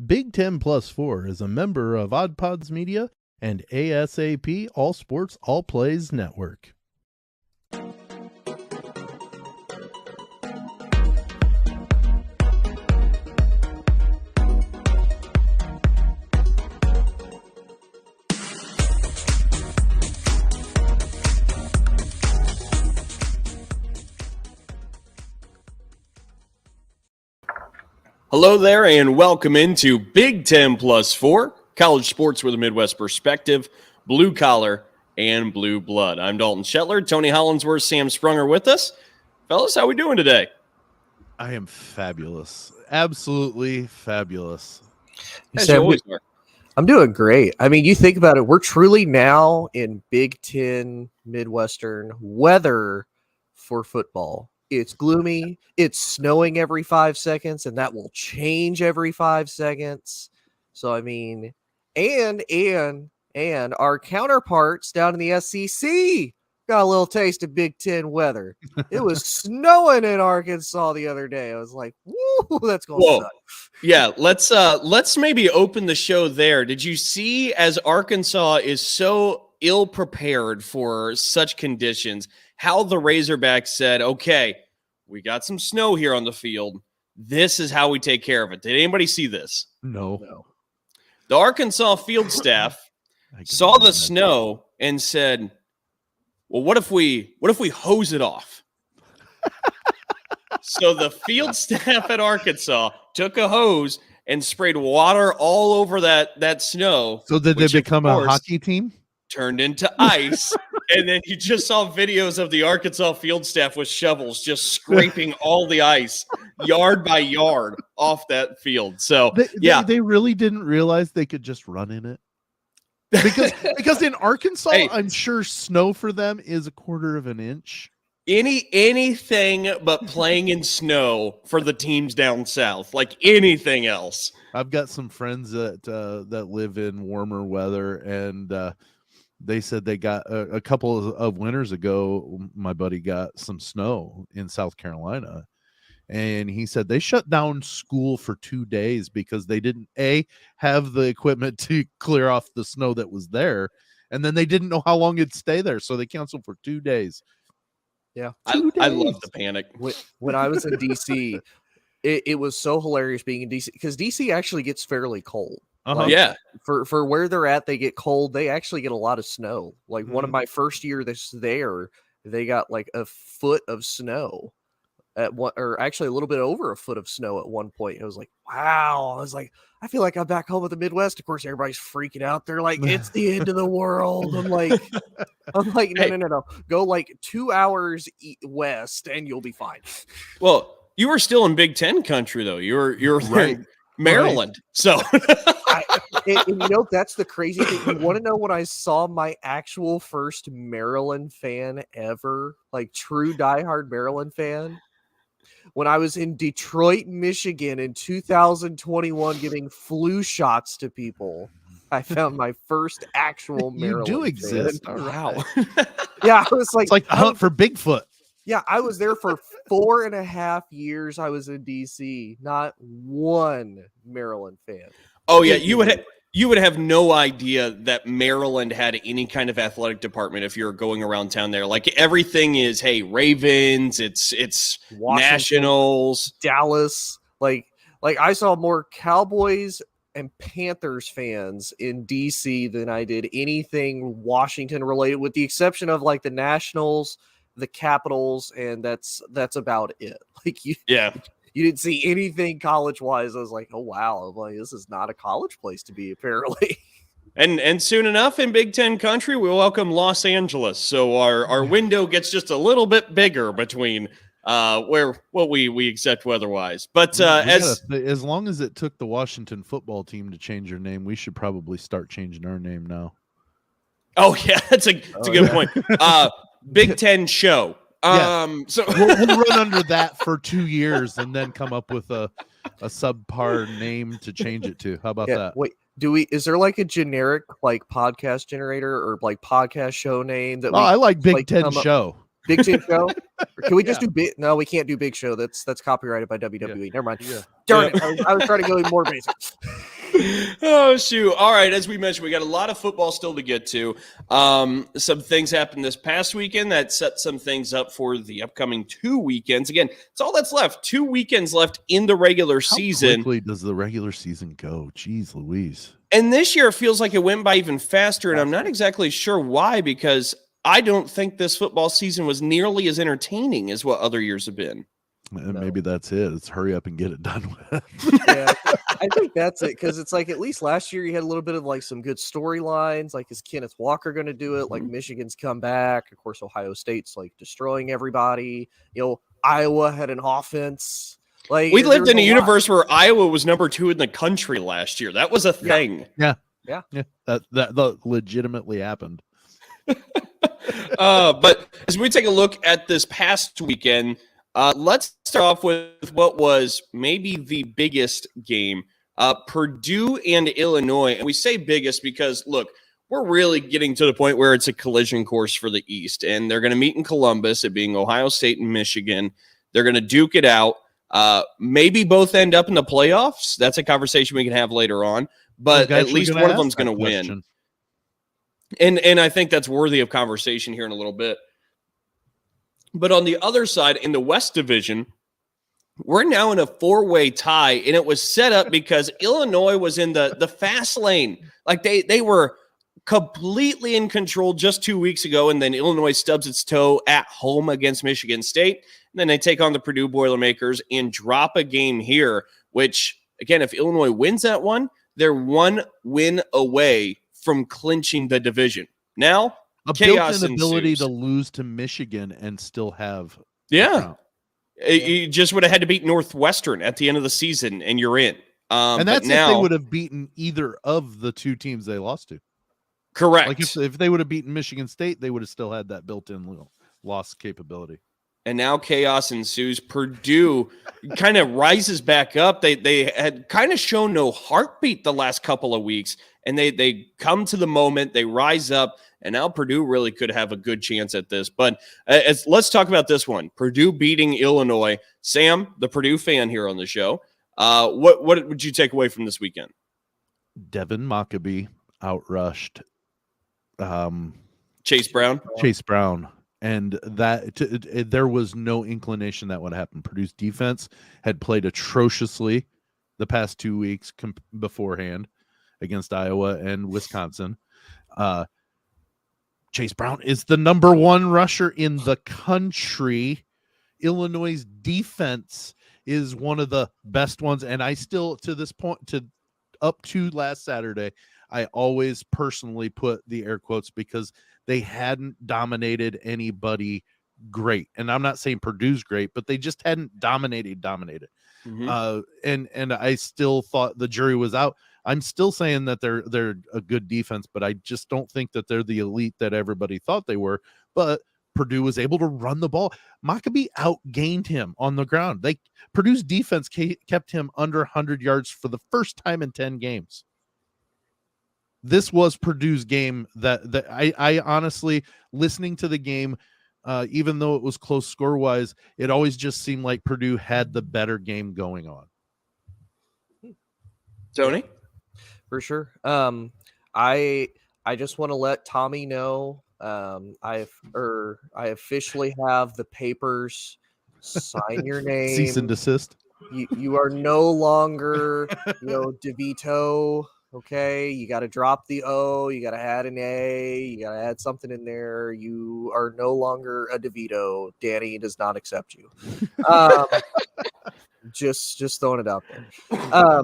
Big 10 Plus 4 is a member of Odd Pods Media and ASAP All Sports All Plays Network. Hello there, and welcome into Big 10 Plus 4, college sports with a Midwest perspective, blue collar and blue blood. I'm Dalton Shetler, Tony Hollinsworth, Sam Sprunger with us. Fellas, how we doing today? I am fabulous. Absolutely fabulous. As you always are. I'm doing great. I mean, you think about it, we're truly now in Big 10 Midwestern weather for football. It's gloomy, it's snowing every 5 seconds, and that will change every 5 seconds. So, I mean, and our counterparts down in the SEC got a little taste of Big 10 weather. It was snowing in Arkansas the other day. I was like, woo, that's going to suck. Yeah, let's maybe open the show there. Did you see, as Arkansas is so ill prepared for such conditions, how the Razorbacks said, okay, we got some snow here on the field. This is how we take care of it. Did anybody see this? No. The Arkansas field staff saw the snow and said, well, what if we hose it off? So the field staff at Arkansas took a hose and sprayed water all over that snow. So did they become a hockey team? Turned into ice. And then you just saw videos of the Arkansas field staff with shovels just scraping all the ice yard by yard off that field. So they really didn't realize they could just run in it. Because in Arkansas, hey, I'm sure snow for them is a quarter of an inch. Anything but playing in snow for the teams down south, like anything else. I've got some friends that live in warmer weather, and they said they got a couple of winters ago. My buddy got some snow in South Carolina, and he said they shut down school for 2 days because they didn't have the equipment to clear off the snow that was there, and then they didn't know how long it'd stay there, so they canceled for 2 days. Yeah, I love the panic. When I was in DC, it was so hilarious being in DC because DC actually gets fairly cold. Yeah, for where they're at, they get cold. They actually get a lot of snow. Like one of my first year there, they got like a foot of snow at one, or actually a little bit over a foot of snow at one point. It was like, wow. I was like, I feel like I'm back home in the Midwest. Of course, everybody's freaking out. They're like, it's the end of the world. I'm like, no. Go like 2 hours west and you'll be fine. Well, you were still in Big Ten country though. You're right. Maryland. Right. So, and that's the crazy thing. You want to know when I saw my actual first Maryland fan ever, like true diehard Maryland fan? When I was in Detroit, Michigan in 2021 giving flu shots to people. I found my first actual Maryland You do exist. Fan. Wow. Yeah, I was like, it's like the hunt for Bigfoot. Yeah, I was there for 4.5 years. I was in DC. Not one Maryland fan. Oh yeah, you would have no idea that Maryland had any kind of athletic department if you're going around town there. Like everything is, hey, Ravens, it's Washington, Nationals, Dallas. Like I saw more Cowboys and Panthers fans in DC than I did anything Washington related, with the exception of like the Nationals, the Capitals, and that's about it. Like you didn't see anything college wise. I was like, oh wow, I'm like, this is not a college place to be apparently. And soon enough in Big Ten country, we'll welcome Los Angeles. So our window gets just a little bit bigger between what we accept weather-wise. But as long as it took the Washington football team to change their name, we should probably start changing our name now. Oh yeah, that's a good point. Big Ten show. So we'll run under that for 2 years and then come up with a subpar name to change it to. How about that? Wait, is there like a generic like podcast generator or like podcast show name that I like Big Ten Show. Big Ten Show? Or can we just do big? No, we can't do Big Show. That's copyrighted by WWE. Never mind. Yeah. Darn it. I was trying to go even more basic. Oh, shoot. All right. As we mentioned, we got a lot of football still to get to. Some things happened this past weekend that set some things up for the upcoming 2 weekends. Again, it's all that's left. 2 weekends left in the regular How season. quickly does the regular season go? Jeez Louise. And this year it feels like it went by even faster, and I'm not exactly sure why, because I don't think this football season was nearly as entertaining as what other years have been. And maybe that's it. It's hurry up and get it done with. Yeah, I think that's it, because it's like at least last year you had a little bit of like some good storylines. Like, is Kenneth Walker going to do it? Like, Michigan's come back. Of course, Ohio State's like destroying everybody. Iowa had an offense. Like, we lived in a universe where Iowa was number 2 in the country last year. That was a thing. Yeah. That legitimately happened. But as we take a look at this past weekend, let's start off with what was maybe the biggest game, Purdue and Illinois. And we say biggest because, look, we're really getting to the point where it's a collision course for the East. And they're going to meet in Columbus, it being Ohio State and Michigan. They're going to duke it out. Maybe both end up in the playoffs. That's a conversation we can have later on. But at least one of them's going to win. And I think that's worthy of conversation here in a little bit. But on the other side, in the West Division, we're now in a 4-way tie, and it was set up because Illinois was in the fast lane. Like, they were completely in control just 2 weeks ago, and then Illinois stubs its toe at home against Michigan State. And then they take on the Purdue Boilermakers and drop a game here, which, again, if Illinois wins that one, they're 1 win away from clinching the division. Now, a chaos built-in ability ensues. to lose to Michigan and still have. Yeah. You just would have had to beat Northwestern at the end of the season, and you're in. And that's now, if they would have beaten either of the 2 teams they lost to. Correct. Like, if they would have beaten Michigan State, they would have still had that built-in loss capability. And now chaos ensues. Purdue kind of rises back up. They had kind of shown no heartbeat the last couple of weeks, and they come to the moment. They rise up, and now Purdue really could have a good chance at this. But let's talk about this one. Purdue beating Illinois. Sam, the Purdue fan here on the show, what would you take away from this weekend? Devin Maccabee outrushed Chase Brown. And there was no inclination that would happen. Purdue's defense had played atrociously the past 2 weeks beforehand against Iowa and Wisconsin. Chase Brown is the number 1 rusher in the country. Illinois' defense is one of the best ones. And I still, to this point, up to last Saturday, I always personally put the air quotes because they hadn't dominated anybody great. And I'm not saying Purdue's great, but they just hadn't dominated. Mm-hmm. And I still thought the jury was out. I'm still saying that they're a good defense, but I just don't think that they're the elite that everybody thought they were. But Purdue was able to run the ball. Maccabee outgained him on the ground. Purdue's defense kept him under 100 yards for the first time in 10 games. This was Purdue's game that I honestly, listening to the game, even though it was close score-wise, it always just seemed like Purdue had the better game going on. Tony? For sure. I just want to let Tommy know I officially have the papers. Sign your name. Cease and desist. You are no longer, DeVito. Okay, you got to drop the O. You got to add an A. You got to add something in there. You are no longer a DeVito. Danny does not accept you. Just throwing it out there.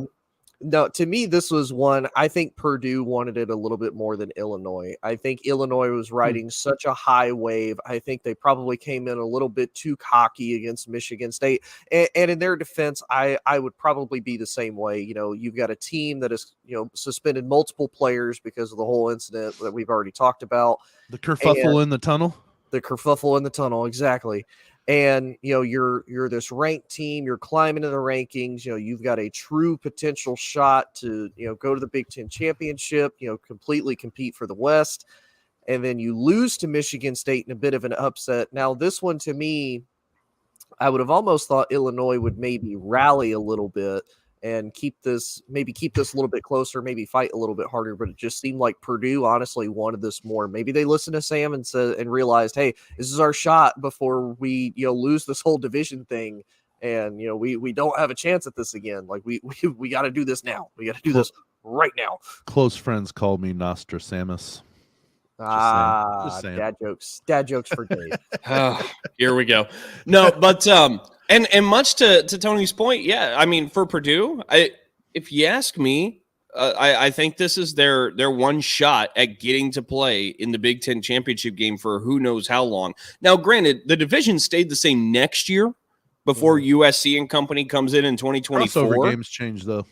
No, to me, this was one. I think Purdue wanted it a little bit more than Illinois. I think Illinois was riding such a high wave. I think they probably came in a little bit too cocky against Michigan State. And in their defense, I would probably be the same way. You've got a team that is, suspended multiple players because of the whole incident that we've already talked about. The kerfuffle in the tunnel. The kerfuffle in the tunnel, exactly. And you're this ranked team, you're climbing in the rankings, you've got a true potential shot to go to the Big Ten championship, completely compete for the West, and then you lose to Michigan State in a bit of an upset. Now this one, to me, I would have almost thought Illinois would maybe rally a little bit and keep this a little bit closer, maybe fight a little bit harder. But it just seemed like Purdue honestly wanted this more. Maybe they listened to Sam and realized, hey, this is our shot before we lose this whole division thing, and we don't have a chance at this again. Like we got to do this now. We got to do this right now. Close friends call me Nostradamus. Just saying. Dad jokes for Dave. Here we go. No, but and much to Tony's point, yeah. I mean, for Purdue, if you ask me, I think this is their one shot at getting to play in the Big Ten championship game for who knows how long. Now, granted, the division stayed the same next year before USC and company comes in 2024. Crossover games change though.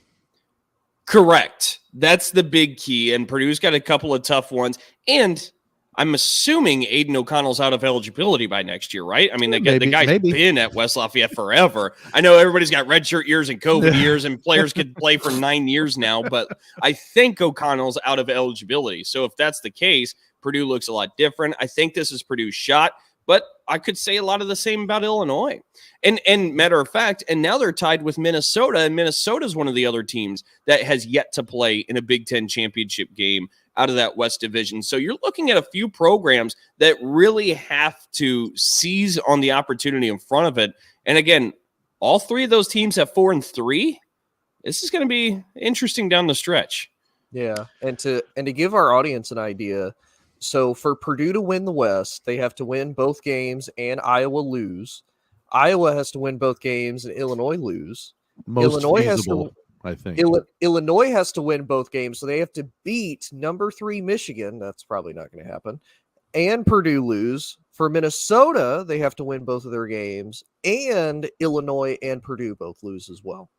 Correct. That's the big key. And Purdue's got a couple of tough ones. And I'm assuming Aiden O'Connell's out of eligibility by next year, right? I mean, the guy's been at West Lafayette forever. I know everybody's got redshirt years and COVID years, and players could play for 9 years now, but I think O'Connell's out of eligibility. So if that's the case, Purdue looks a lot different. I think this is Purdue's shot, but I could say a lot of the same about Illinois. And matter of fact, and now they're tied with Minnesota, and Minnesota is one of the other teams that has yet to play in a Big Ten championship game out of that West Division. So you're looking at a few programs that really have to seize on the opportunity in front of it. And again, all three of those teams have 4-3. This is going to be interesting down the stretch. Yeah, and to give our audience an idea, so for Purdue to win the West, they have to win both games and Iowa lose. Iowa has to win both games and Illinois lose. Illinois has to win both games, so they have to beat number 3 Michigan. That's probably not going to happen. And Purdue lose. For Minnesota, they have to win both of their games, and Illinois and Purdue both lose as well.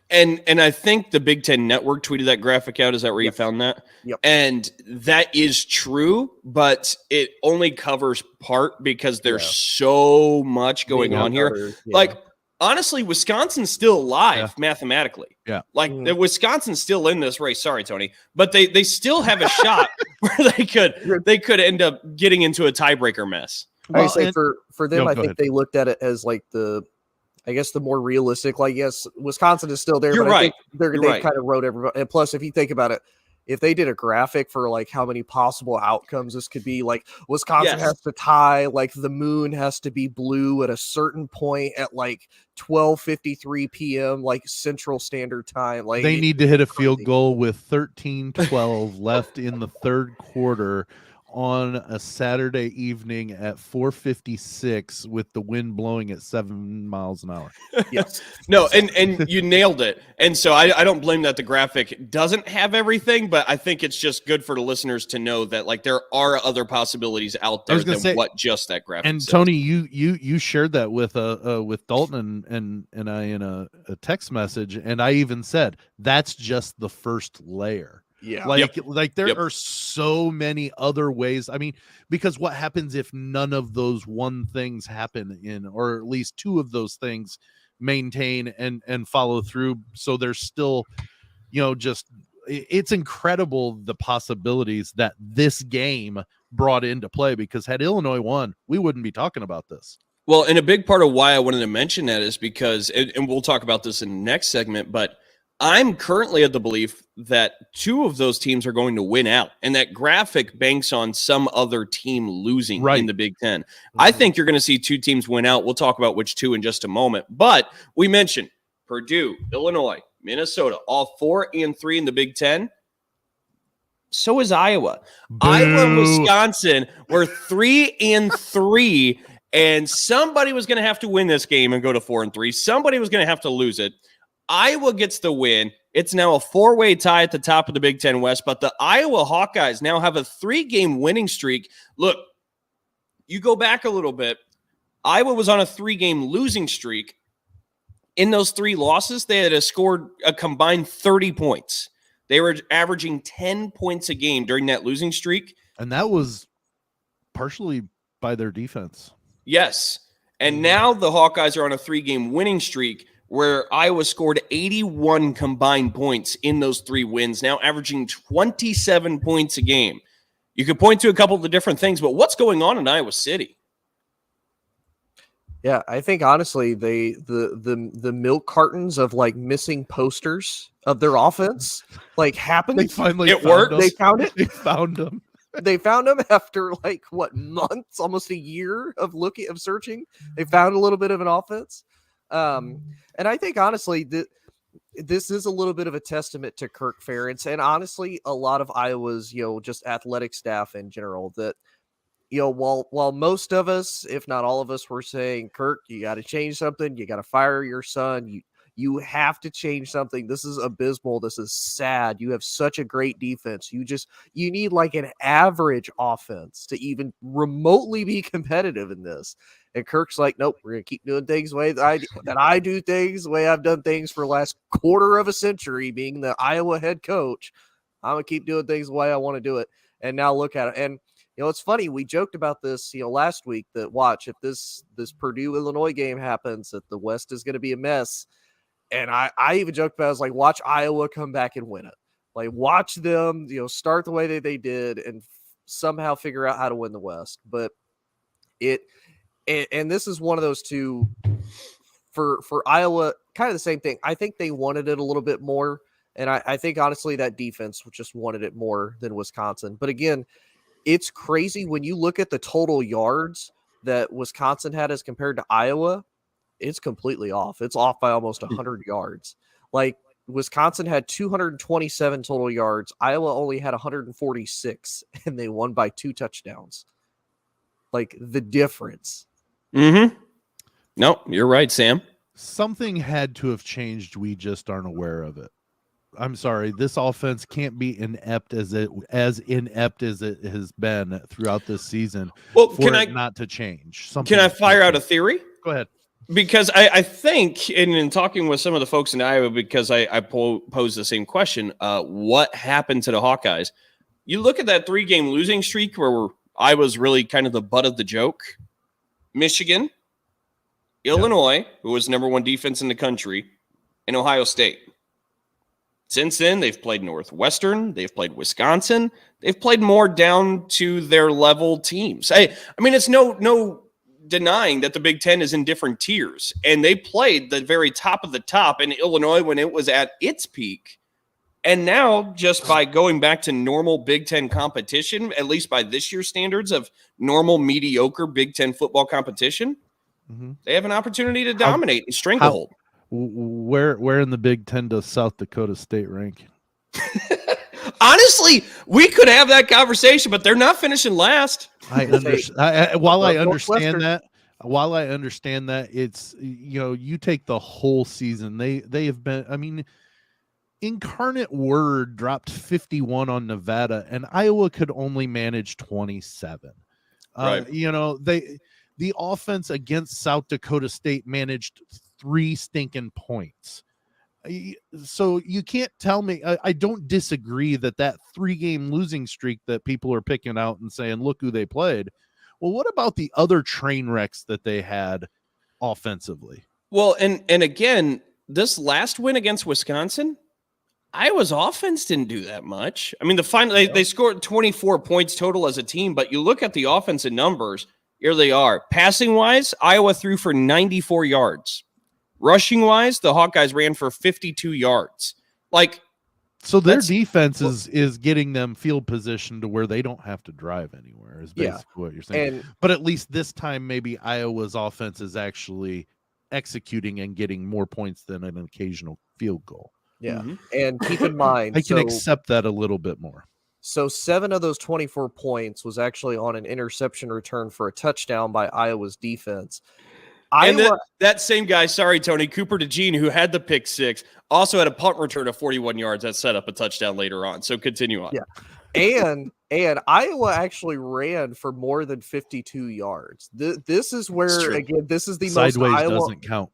And I think the Big Ten Network tweeted that graphic out. Is that where you found that? Yep. And that is true, but it only covers part because there's so much going on here. Like, honestly, Wisconsin's still alive mathematically. Yeah. Like, the Wisconsin's still in this race. Sorry, Tony. But they still have a shot where they could end up getting into a tiebreaker mess. Well, I say for them, I think they looked at it as like the more realistic, like, yes, Wisconsin is still there. You're but right. I think they kind of wrote everybody. And plus, if you think about it, if they did a graphic for like how many possible outcomes this could be, like Wisconsin has to tie, like the moon has to be blue at a certain point at like 12:53 p.m. like Central Standard Time. Like they need to hit a field goal with 13-12 left in the third quarter on a Saturday evening at 4:56 with the wind blowing at 7 miles an hour. Yes. No, and you nailed it. And so I don't blame that the graphic doesn't have everything, but I think it's just good for the listeners to know that like there are other possibilities out there than what just that graphic and says. Tony, you shared that with Dalton and I in a text message, and I even said that's just the first layer. Yeah. Like there are so many other ways. I mean, because what happens if none of those one things happen or at least two of those things maintain and follow through? So there's still, just it's incredible the possibilities that this game brought into play, because had Illinois won, we wouldn't be talking about this. Well, and a big part of why I wanted to mention that is because, and we'll talk about this in the next segment, but I'm currently of the belief that two of those teams are going to win out, and that graphic banks on some other team losing in the Big Ten. I think you're going to see two teams win out. We'll talk about which two in just a moment. But we mentioned Purdue, Illinois, Minnesota, all 4-3 in the Big Ten. So is Iowa. Boo. Iowa and Wisconsin were 3-3, and somebody was going to have to win this game and go to 4-3. Somebody was going to have to lose it. Iowa gets the win. It's now a 4-way tie at the top of the Big Ten West, but the Iowa Hawkeyes now have a 3-game winning streak. Look, you go back a little bit. Iowa was on a 3-game losing streak. In those 3 losses, they had scored a combined 30 points. They were averaging 10 points a game during that losing streak. And that was partially by their defense. Yes. And now the Hawkeyes are on a 3-game winning streak where Iowa scored 81 combined points in those 3 wins, now averaging 27 points a game. You could point to a couple of the different things, but what's going on in Iowa City? Yeah, I think honestly, the milk cartons of like missing posters of their offense like happened. They finally It found worked. them. They found it. They found them. They found them after like what months, almost a year of searching. They found a little bit of an offense, and I think honestly that this is a little bit of a testament to Kirk Ferentz and honestly a lot of Iowa's just athletic staff in general. That while most of us, if not all of us, were saying, Kirk, you got to change something. You got to fire your son. You have to change something. This is abysmal. This is sad. You have such a great defense. You need like an average offense to even remotely be competitive in this. And Kirk's like, nope, we're gonna keep doing things the way that I do things the way I've done things for the last quarter of a century, being the Iowa head coach. I'm gonna keep doing things the way I want to do it. And now look at it. And it's funny. We joked about this, last week that watch if this Purdue Illinois game happens, that the West is going to be a mess. And I even joked about it, I was like, watch Iowa come back and win it. Like, watch them, start the way that they did and somehow figure out how to win the West. But and this is one of those two for Iowa, kind of the same thing. I think they wanted it a little bit more. And I think, honestly, that defense just wanted it more than Wisconsin. But again, it's crazy when you look at the total yards that Wisconsin had as compared to Iowa. It's completely off. It's off by almost 100 yards. Like Wisconsin had 227 total yards. Iowa only had 146, and they won by 2 touchdowns. Like the difference. Mm-hmm. No, you're right, Sam. Something had to have changed. We just aren't aware of it. I'm sorry. This offense can't be inept as inept as it has been throughout this season. Well, for it not to change. Can I fire out a theory? Go ahead. Because I think, in talking with some of the folks in Iowa, because I posed the same question, what happened to the Hawkeyes? You look at that 3-game losing streak where Iowa's really kind of the butt of the joke. Michigan, Illinois, who was number 1 defense in the country, and Ohio State. Since then, they've played Northwestern, they've played Wisconsin, they've played more down to their level teams. I mean, it's no denying that the Big Ten is in different tiers, and they played the very top of the top in Illinois when it was at its peak. And now, just by going back to normal Big Ten competition, at least by this year's standards of normal mediocre Big Ten football competition, they have an opportunity to dominate and stranglehold. Where in the Big Ten does South Dakota State rank? Honestly, we could have that conversation, but they're not finishing last. While I understand that, it's you take the whole season. They have been. I mean, Incarnate Word dropped 51 on Nevada, and Iowa could only manage 27. Right. The offense against South Dakota State managed 3 stinking points. So you can't tell me. I don't disagree that 3-game losing streak that people are picking out and saying, look who they played. Well, what about the other train wrecks that they had offensively? Well, and again, this last win against Wisconsin, Iowa's offense didn't do that much. I mean, they scored 24 points total as a team, but you look at the offensive numbers, here they are. Passing wise, Iowa threw for 94 yards. Rushing wise, the Hawkeyes ran for 52 yards. So their defense is getting them field position to where they don't have to drive anywhere, is basically what you're saying. But at least this time, maybe Iowa's offense is actually executing and getting more points than an occasional field goal. Yeah. And keep in mind, I can accept that a little bit more. So 7 of those 24 points was actually on an interception return for a touchdown by Iowa's defense. And that same guy, sorry, Tony, Cooper DeJean, who had the pick 6, also had a punt return of 41 yards that set up a touchdown later on. So continue on. Yeah. And Iowa actually ran for more than 52 yards. This is where, again, this is the sideways most Iowa doesn't count.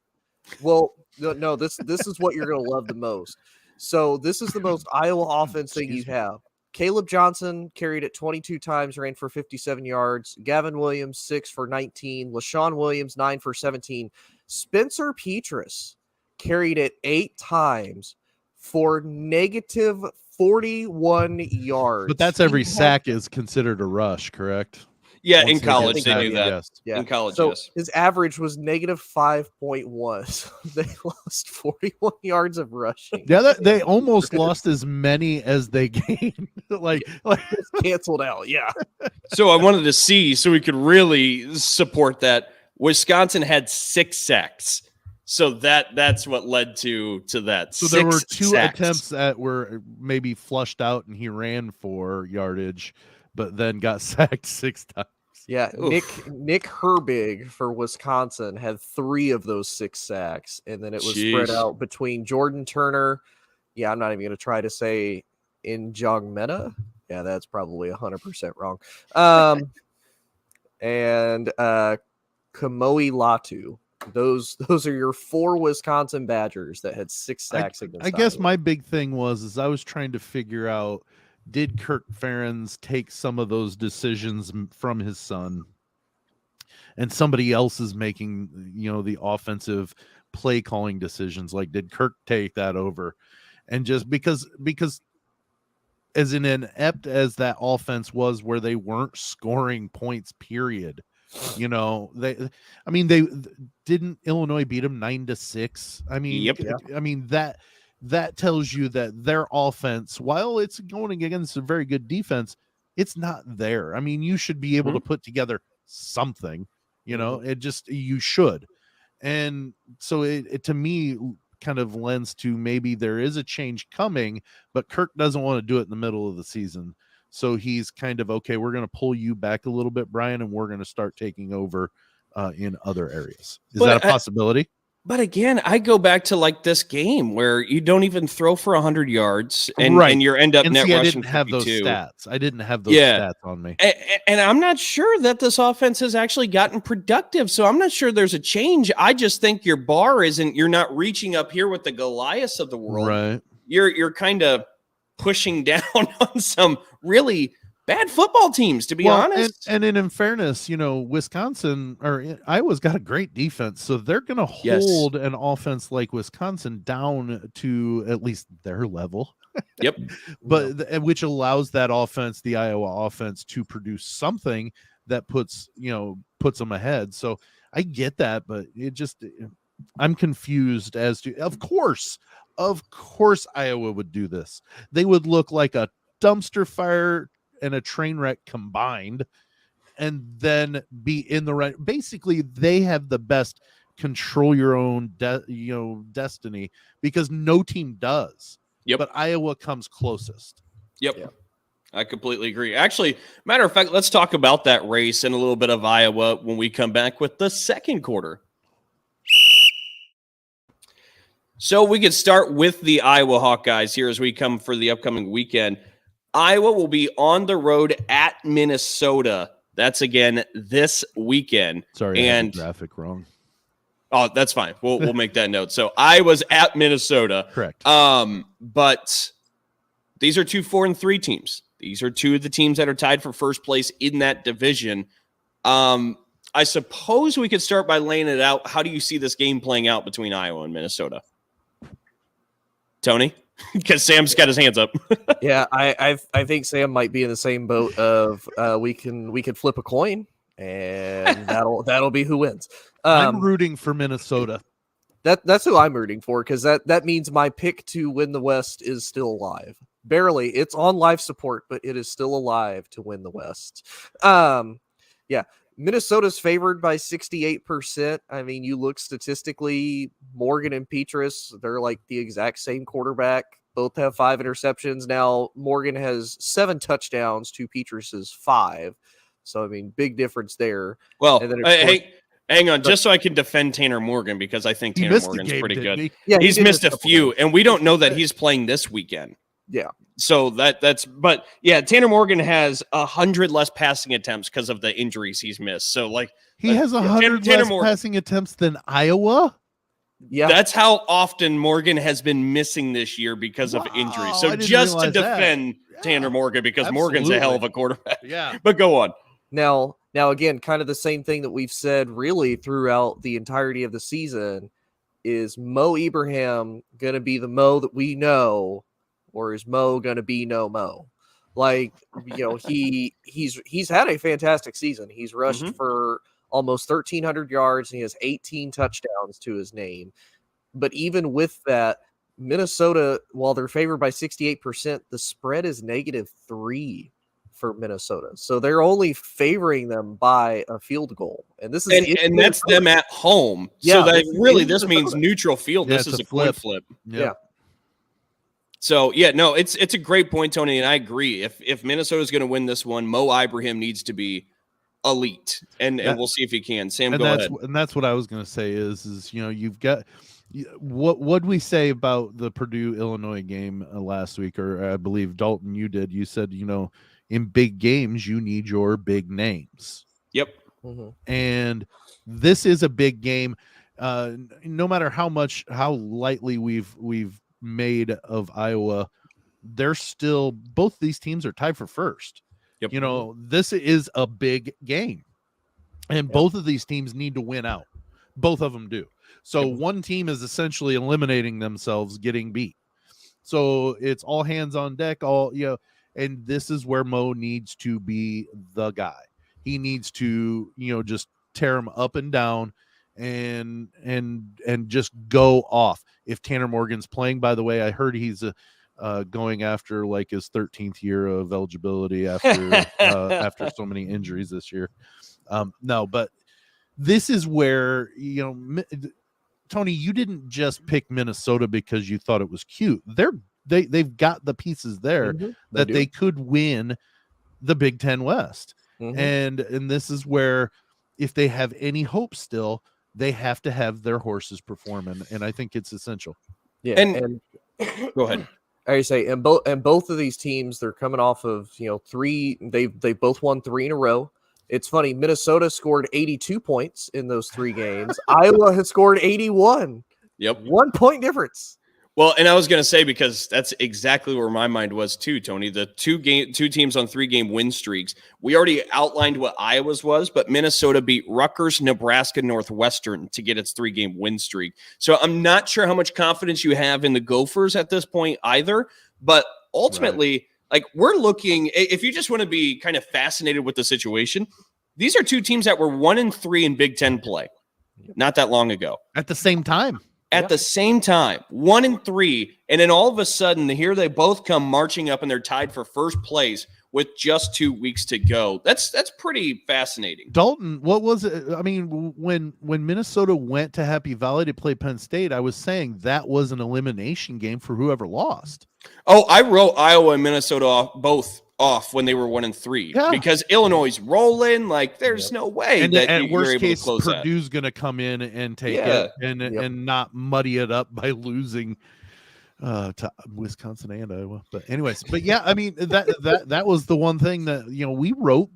Well, no, this is what you're going to love the most. So this is the most Iowa offense thing you have. Caleb Johnson carried it 22 times, ran for 57 yards. Gavin Williams, 6 for 19. LaShawn Williams, 9 for 17. Spencer Petras carried it 8 times for negative 41 yards. But that's every sack is considered a rush, correct? Yeah, Once in they college get they do that, that. yes. Yeah. In college, So yes. his average was negative 5.1. So they lost 41 yards of rushing. Yeah, they almost lost as many as they gained. like It's canceled out. Yeah. So I wanted to see so we could really support that. Wisconsin had 6 sacks. So that's what led to that. so there were 6 2 sacks. attempts that were maybe flushed out and he ran for yardage, but then got sacked 6 times. Yeah. Oof. Nick Herbig for Wisconsin had 3 of those 6 sacks. And then it was spread Jeez. out between Jordan Turner. Yeah, I'm not even going to try to say Njongmeta. Yeah, that's probably 100% wrong. And Kamoi Latu. Those are your 4 Wisconsin Badgers that had 6 sacks against I guess Iowa. my big thing was I was trying to figure out, did Kirk Ferentz take some of those decisions from his son, and somebody else is making the offensive play calling decisions? Like, did Kirk take that over? And just because as inept as that offense was, where they weren't scoring points, period. They didn't Illinois beat them 9-6. Yep. That tells you that their offense, while it's going against a very good defense, it's not there. You should be able to put together something, you should. And so it to me kind of lends to maybe there is a change coming, but Kirk doesn't want to do it in the middle of the season. So he's kind of, okay, we're going to pull you back a little bit, Brian, and we're going to start taking over in other areas. Is that a possibility? But again, I go back to like this game where you don't even throw for 100 yards and you end up net rushing. I didn't have 52. those stats. I didn't have those stats on me. And I'm not sure that this offense has actually gotten productive. So I'm not sure there's a change. I just think your bar you're not reaching up here with the Goliaths of the world. Right. You're kind of pushing down on some really bad football teams, to be honest. And in fairness, Wisconsin or Iowa's got a great defense, so they're going to hold an offense like Wisconsin down to at least their level. Yep. But which allows that offense, the Iowa offense, to produce something that puts them ahead. So I get that, but I'm confused as to, of course Iowa would do this. They would look like a dumpster fire and a train wreck combined, and then be in the right. Basically, they have the best control your own destiny, because no team does. Yep. But Iowa comes closest. Yep. Yeah. I completely agree. Actually, matter of fact, let's talk about that race and a little bit of Iowa when we come back with the second quarter. So we could start with the Iowa Hawkeyes here as we come for the upcoming weekend. Iowa will be on the road at Minnesota. That's again this weekend. Sorry, I had the graphic wrong. Oh, that's fine. We'll make that note. So Iowa's at Minnesota. Correct. But these are 2 4-3 teams. These are 2 of the teams that are tied for first place in that division. I suppose we could start by laying it out. How do you see this game playing out between Iowa and Minnesota? Tony? Because Sam's got his hands up. Yeah, I think Sam might be in the same boat of we could flip a coin and that'll be who wins. I'm rooting for Minnesota. That's who I'm rooting for, because that means my pick to win the West is still alive. Barely. It's on life support, but it is still alive to win the West. Yeah. Minnesota's favored by 68%. I mean, you look statistically, Morgan and Petrus, they're like the exact same quarterback. Both have 5 interceptions. Now, Morgan has 7 touchdowns to Petrus's 5. So, I mean, big difference there. Well, hang on, just so I can defend Tanner Morgan, because I think Tanner Morgan's pretty good. Yeah, he's missed a few, and we don't know that he's playing this weekend. Yeah. So but yeah, Tanner Morgan has 100 less passing attempts because of the injuries he's missed. So like he has 100 less passing attempts than Iowa. Yeah, that's how often Morgan has been missing this year because of injuries. So just to defend Tanner Morgan, because Morgan's a hell of a quarterback. Yeah, but go on. Now again, kind of the same thing that we've said really throughout the entirety of the season is Mo Ibrahim going to be the Mo that we know, or is Mo going to be no Mo? Like, he's had a fantastic season. He's rushed for almost 1,300 yards, and he has 18 touchdowns to his name. But even with that, Minnesota, while they're favored by 68%, the spread is -3 for Minnesota. So they're only favoring them by a field goal. And this is and that's them at home. Yeah, so that this means neutral field. Yeah, This is it's a coin flip. Yeah. So it's a great point, Tony, and I agree. If Minnesota's going to win this one, Mo Ibrahim needs to be elite, and we'll see if he can. Sam, go ahead. And that's what I was going to say is you've got what we say about the Purdue Illinois game last week, or I believe Dalton, you did. You said in big games you need your big names. Yep. And this is a big game. No matter how lightly we've made of Iowa, they're still, both these teams are tied for first. Yep. This is a big game, and both of these teams need to win out. Both of them do. So one team is essentially eliminating themselves, getting beat. So it's all hands on deck, and this is where Mo needs to be the guy. He needs to, just tear him up and down and just go off. If Tanner Morgan's playing, by the way, I heard he's going after like his 13th year of eligibility after so many injuries this year. No, but this is where, Tony, you didn't just pick Minnesota because you thought it was cute. They've got the pieces there that they could win the Big Ten West. And this is where, if they have any hope still, they have to have their horses performing, and I think it's essential. Yeah, and go ahead. I say, and both of these teams, they're coming off of three. They both won 3 in a row. It's funny. Minnesota scored 82 points in those 3 games. Iowa has scored 81. Yep, 1 point difference. Well, and I was going to say, because that's exactly where my mind was too, Tony. The two teams on 3-game win streaks. We already outlined what Iowa's was, but Minnesota beat Rutgers, Nebraska, Northwestern to get its 3-game win streak. So I'm not sure how much confidence you have in the Gophers at this point either. But ultimately, we're looking, if you just want to be kind of fascinated with the situation, these are 2 teams that were 1-3 in Big Ten play not that long ago. At the same time. At the same time, 1-3, and then all of a sudden, here they both come marching up, and they're tied for first place with just 2 weeks to go. That's pretty fascinating. Dalton, what was it? I mean, when Minnesota went to Happy Valley to play Penn State, I was saying that was an elimination game for whoever lost. Oh, I wrote Iowa and Minnesota both off when they were 1-3 because Illinois is rolling. There's no way that at you're worst able case, to close Purdue's going to come in and take it and not muddy it up by losing to Wisconsin and Iowa. But anyways, I mean that was the one thing that we wrote.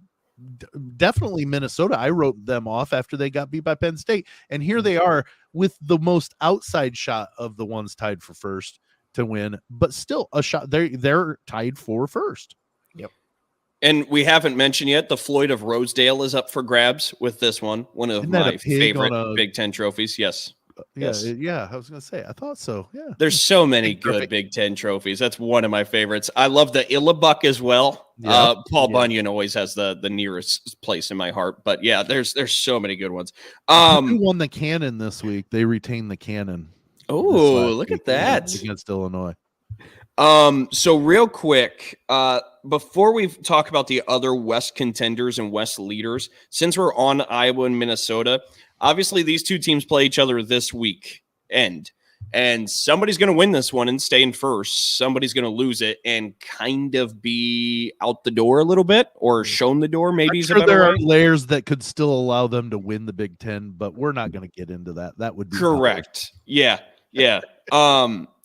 Definitely Minnesota. I wrote them off after they got beat by Penn State, and here they are with the most outside shot of the ones tied for first to win, but still a shot. They're tied for first. Yep. And we haven't mentioned yet, the Floyd of Rosedale is up for grabs with this one. One of my favorite Big Ten trophies. Yes. Yeah. I was going to say, I thought so. Yeah. There's so many good Big Ten trophies. That's one of my favorites. I love the Illabuck as well. Paul Bunyan always has the nearest place in my heart. But yeah, there's so many good ones. Who won the cannon this week? They retained the cannon. Oh, look at that. Against Illinois. So real quick, before we talk about the other West contenders and West leaders, since we're on Iowa and Minnesota, obviously these 2 teams play each other this week and somebody's going to win this one and stay in first. Somebody's going to lose it and kind of be out the door a little bit, or shown the door. Maybe there are layers that could still allow them to win the Big Ten, but we're not going to get into that. That would be correct. Yeah.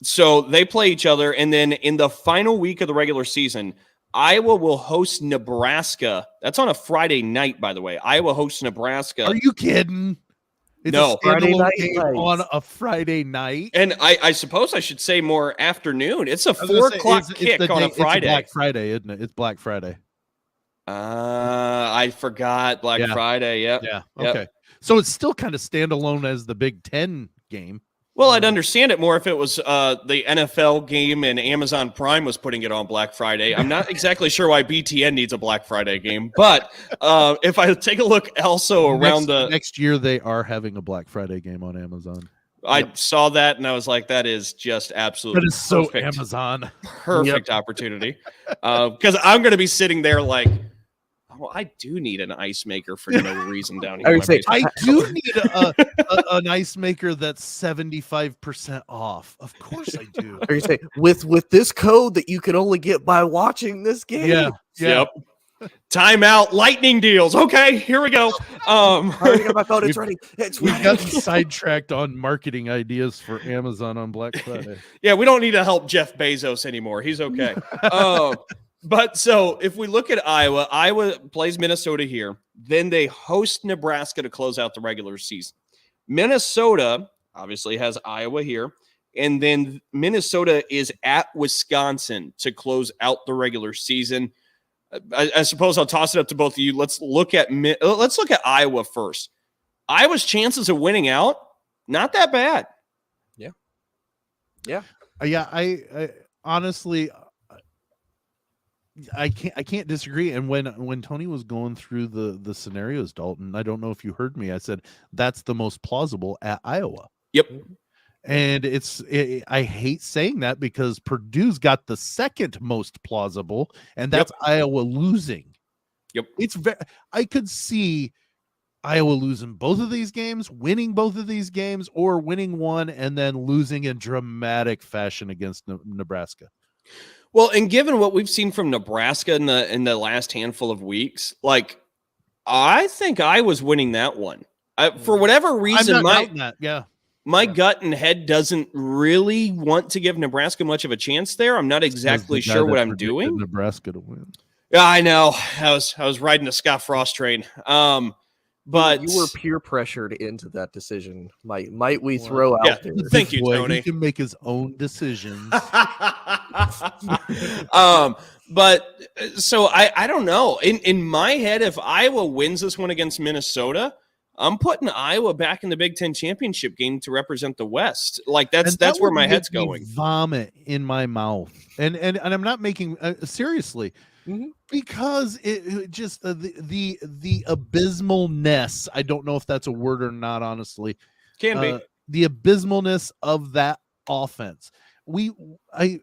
So they play each other, and then in the final week of the regular season, Iowa will host Nebraska. That's on a Friday night, by the way. Iowa hosts Nebraska. Are you kidding? It's no, a standalone game on a Friday night. And I suppose I should say more afternoon. It's a 4 o'clock kick on a Friday. It's Black Friday, isn't it? It's Black Friday. I forgot Black Friday. Yep. Yeah. Okay. So it's still kind of standalone as the Big Ten game. Well, I'd understand it more if it was the NFL game and Amazon Prime was putting it on Black Friday. I'm not exactly sure why BTN needs a Black Friday game, but if I take a look also around next year, they are having a Black Friday game on Amazon. I saw that and I was like, that is just absolutely that is so Amazon. Perfect opportunity. Because I'm going to be sitting there like, well, I do need an ice maker for no reason down here. I do need an ice maker that's 75% off. Of course I do. Or you say with this code that you can only get by watching this game. Yeah. Yep. Timeout, lightning deals. Okay, here we go. I already got my phone. It's ready. We've gotten sidetracked on marketing ideas for Amazon on Black Friday. Yeah, we don't need to help Jeff Bezos anymore. He's okay. But so if we look at Iowa plays Minnesota here. Then they host Nebraska to close out the regular season. Minnesota obviously has Iowa here. And then Minnesota is at Wisconsin to close out the regular season. I suppose I'll toss it up to both of you. Let's look at Iowa first. Iowa's chances of winning out, not that bad. Yeah. I honestly, I can't disagree. And when Tony was going through the scenarios, Dalton, I don't know if you heard me. I said that's the most plausible at Iowa. Yep. And I hate saying that because Purdue's got the second most plausible, and that's Iowa losing. Yep. I could see Iowa losing both of these games, winning both of these games, or winning one and then losing in dramatic fashion against Nebraska. Well, and given what we've seen from Nebraska in the last handful of weeks, like I think I was winning that one. For whatever reason, my gut and head doesn't really want to give Nebraska much of a chance there. I'm not exactly sure what I'm doing. Nebraska to win. Yeah, I know. I was riding a Scott Frost train. But you were peer pressured into that decision. Might we throw out there? Thank you, Tony. He can make his own decisions. But so I don't know. In my head, if Iowa wins this one against Minnesota, I'm putting Iowa back in the Big Ten championship game to represent the West. Like that's where my head's going. Vomit in my mouth, and I'm not making seriously. Mm-hmm. Because it just the abysmalness. I don't know if that's a word or not. Honestly, can be the abysmalness of that offense. I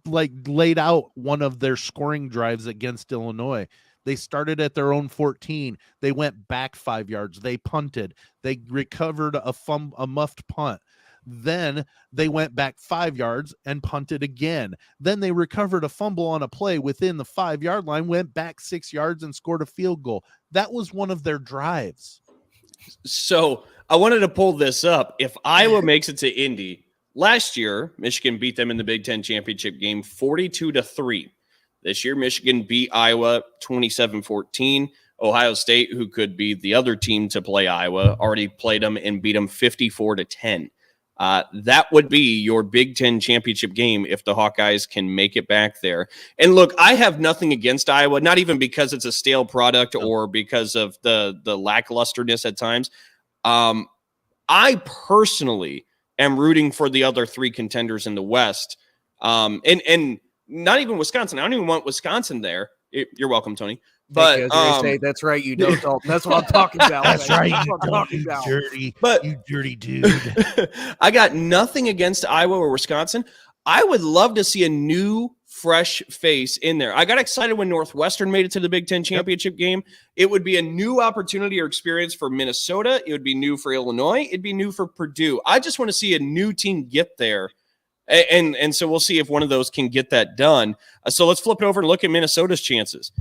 like laid out one of their scoring drives against Illinois. They started at their own 14. They went back 5 yards. They punted. They recovered a muffed punt. Then they went back 5 yards and punted again. Then they recovered a fumble on a play within the 5 yard line, went back 6 yards and scored a field goal. That was one of their drives. So I wanted to pull this up. If Iowa makes it to Indy, last year, Michigan beat them in the Big Ten championship game 42-3. This year, Michigan beat Iowa 27-14. Ohio State, who could be the other team to play Iowa, already played them and beat them 54-10. That would be your Big Ten championship game if the Hawkeyes can make it back there. And look, I have nothing against Iowa, not even because it's a stale product or because of the lacklusterness at times. I personally am rooting for the other three contenders in the West. And not even Wisconsin. I don't even want Wisconsin there. You're welcome, Tony. But that's right, you don't, Dalton. That's what I'm talking about. That's right, you dirty dude. I got nothing against Iowa or Wisconsin. I would love to see a new, fresh face in there. I got excited when Northwestern made it to the Big Ten championship game. It would be a new opportunity or experience for Minnesota. It would be new for Illinois. It'd be new for Purdue. I just want to see a new team get there. And so we'll see if one of those can get that done. So let's flip it over and look at Minnesota's chances.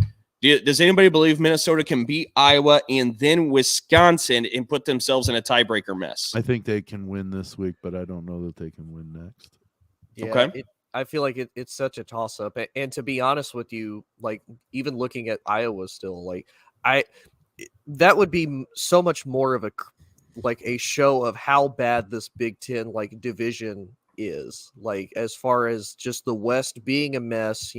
Does anybody believe Minnesota can beat Iowa and then Wisconsin and put themselves in a tiebreaker mess? I think they can win this week, but I don't know that they can win next. Yeah, okay. I feel like it's such a toss-up. And to be honest with you, like even looking at Iowa still, like that would be so much more of a show of how bad this Big Ten division is. Like as far as just the West being a mess,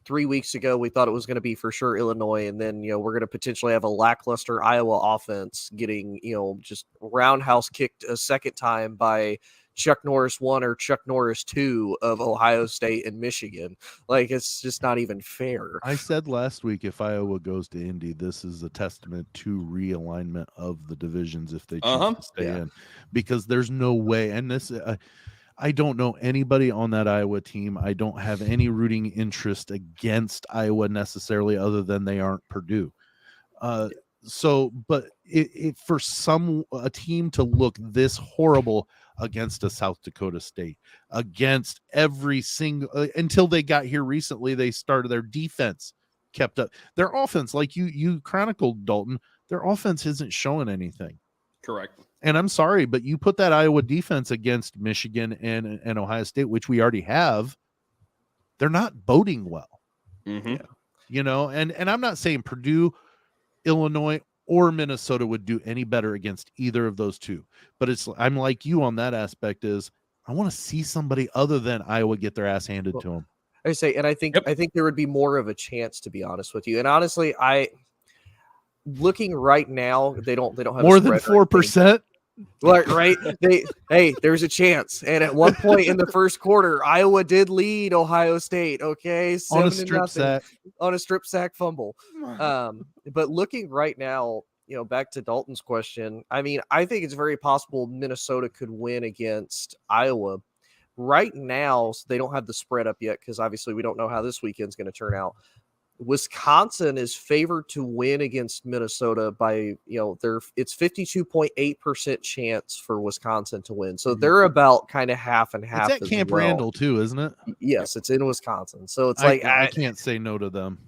3 weeks ago, we thought it was going to be for sure Illinois. And then, we're going to potentially have a lackluster Iowa offense getting, just roundhouse kicked a second time by Chuck Norris 1 or Chuck Norris 2 of Ohio State and Michigan. Like, it's just not even fair. I said last week, if Iowa goes to Indy, this is a testament to realignment of the divisions if they choose to stay in, because there's no way. And this, I don't know anybody on that Iowa team. I don't have any rooting interest against Iowa necessarily, other than they aren't Purdue. But for a team to look this horrible against a South Dakota State, against every single until they got here recently, they started their defense, kept up their offense. Like you chronicled, Dalton, their offense isn't showing anything. Correct. And I'm sorry, but you put that Iowa defense against Michigan and Ohio State, which we already have, they're not boding well. Mm-hmm. And I'm not saying Purdue, Illinois, or Minnesota would do any better against either of those two. But I'm like you on that aspect is I want to see somebody other than Iowa get their ass handed to them. I say, and I think there would be more of a chance, to be honest with you. And honestly, looking right now, they don't have more than 4%. Right? There's a chance. And at one point in the first quarter, Iowa did lead Ohio State. Okay, on a strip sack, fumble. But looking right now, back to Dalton's question, I mean, I think it's very possible Minnesota could win against Iowa. Right now, they don't have the spread up yet because obviously we don't know how this weekend's going to turn out. Wisconsin is favored to win against Minnesota by, it's 52.8% chance for Wisconsin to win. So they're about kind of half and half. It's at Camp Randall too, isn't it? Yes, it's in Wisconsin. So it's I can't say no to them.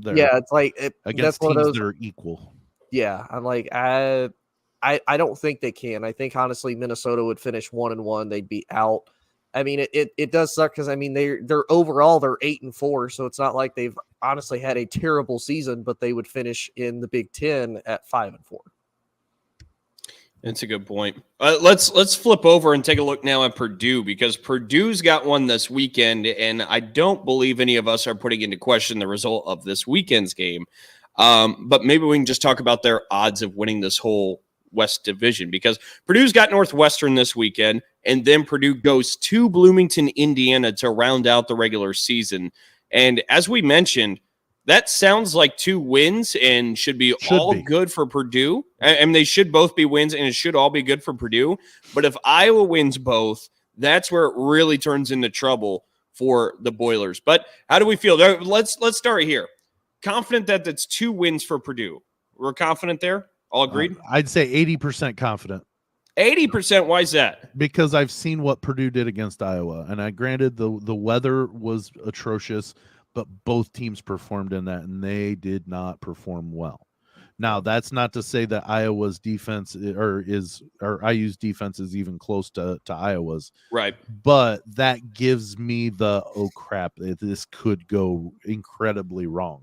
Yeah, it's like against teams that are equal. Yeah, I'm like I don't think they can. I think honestly Minnesota would finish 1-1. They'd be out. I mean, it does suck because I mean they're overall they're 8-4, so it's not like they've honestly had a terrible season, but they would finish in the Big Ten at 5-4. That's a good point. Let's flip over and take a look now at Purdue, because Purdue's got one this weekend, and I don't believe any of us are putting into question the result of this weekend's game. But maybe we can just talk about their odds of winning this whole West Division, because Purdue's got Northwestern this weekend, and then Purdue goes to Bloomington, Indiana to round out the regular season. And as we mentioned, that sounds like 2 wins and should be good for Purdue. And they should both be wins, and it should all be good for Purdue. But if Iowa wins both, that's where it really turns into trouble for the Boilers. But how do we feel? Let's start here. Confident that that's 2 wins for Purdue. We're confident there? All agreed? I'd say 80% confident. 80%? Why is that? Because I've seen what Purdue did against Iowa. And I granted the weather was atrocious, but both teams performed in that, and they did not perform well. Now, that's not to say that Iowa's defense or IU's defense is even close to Iowa's. Right. But that gives me the, oh, crap, this could go incredibly wrong.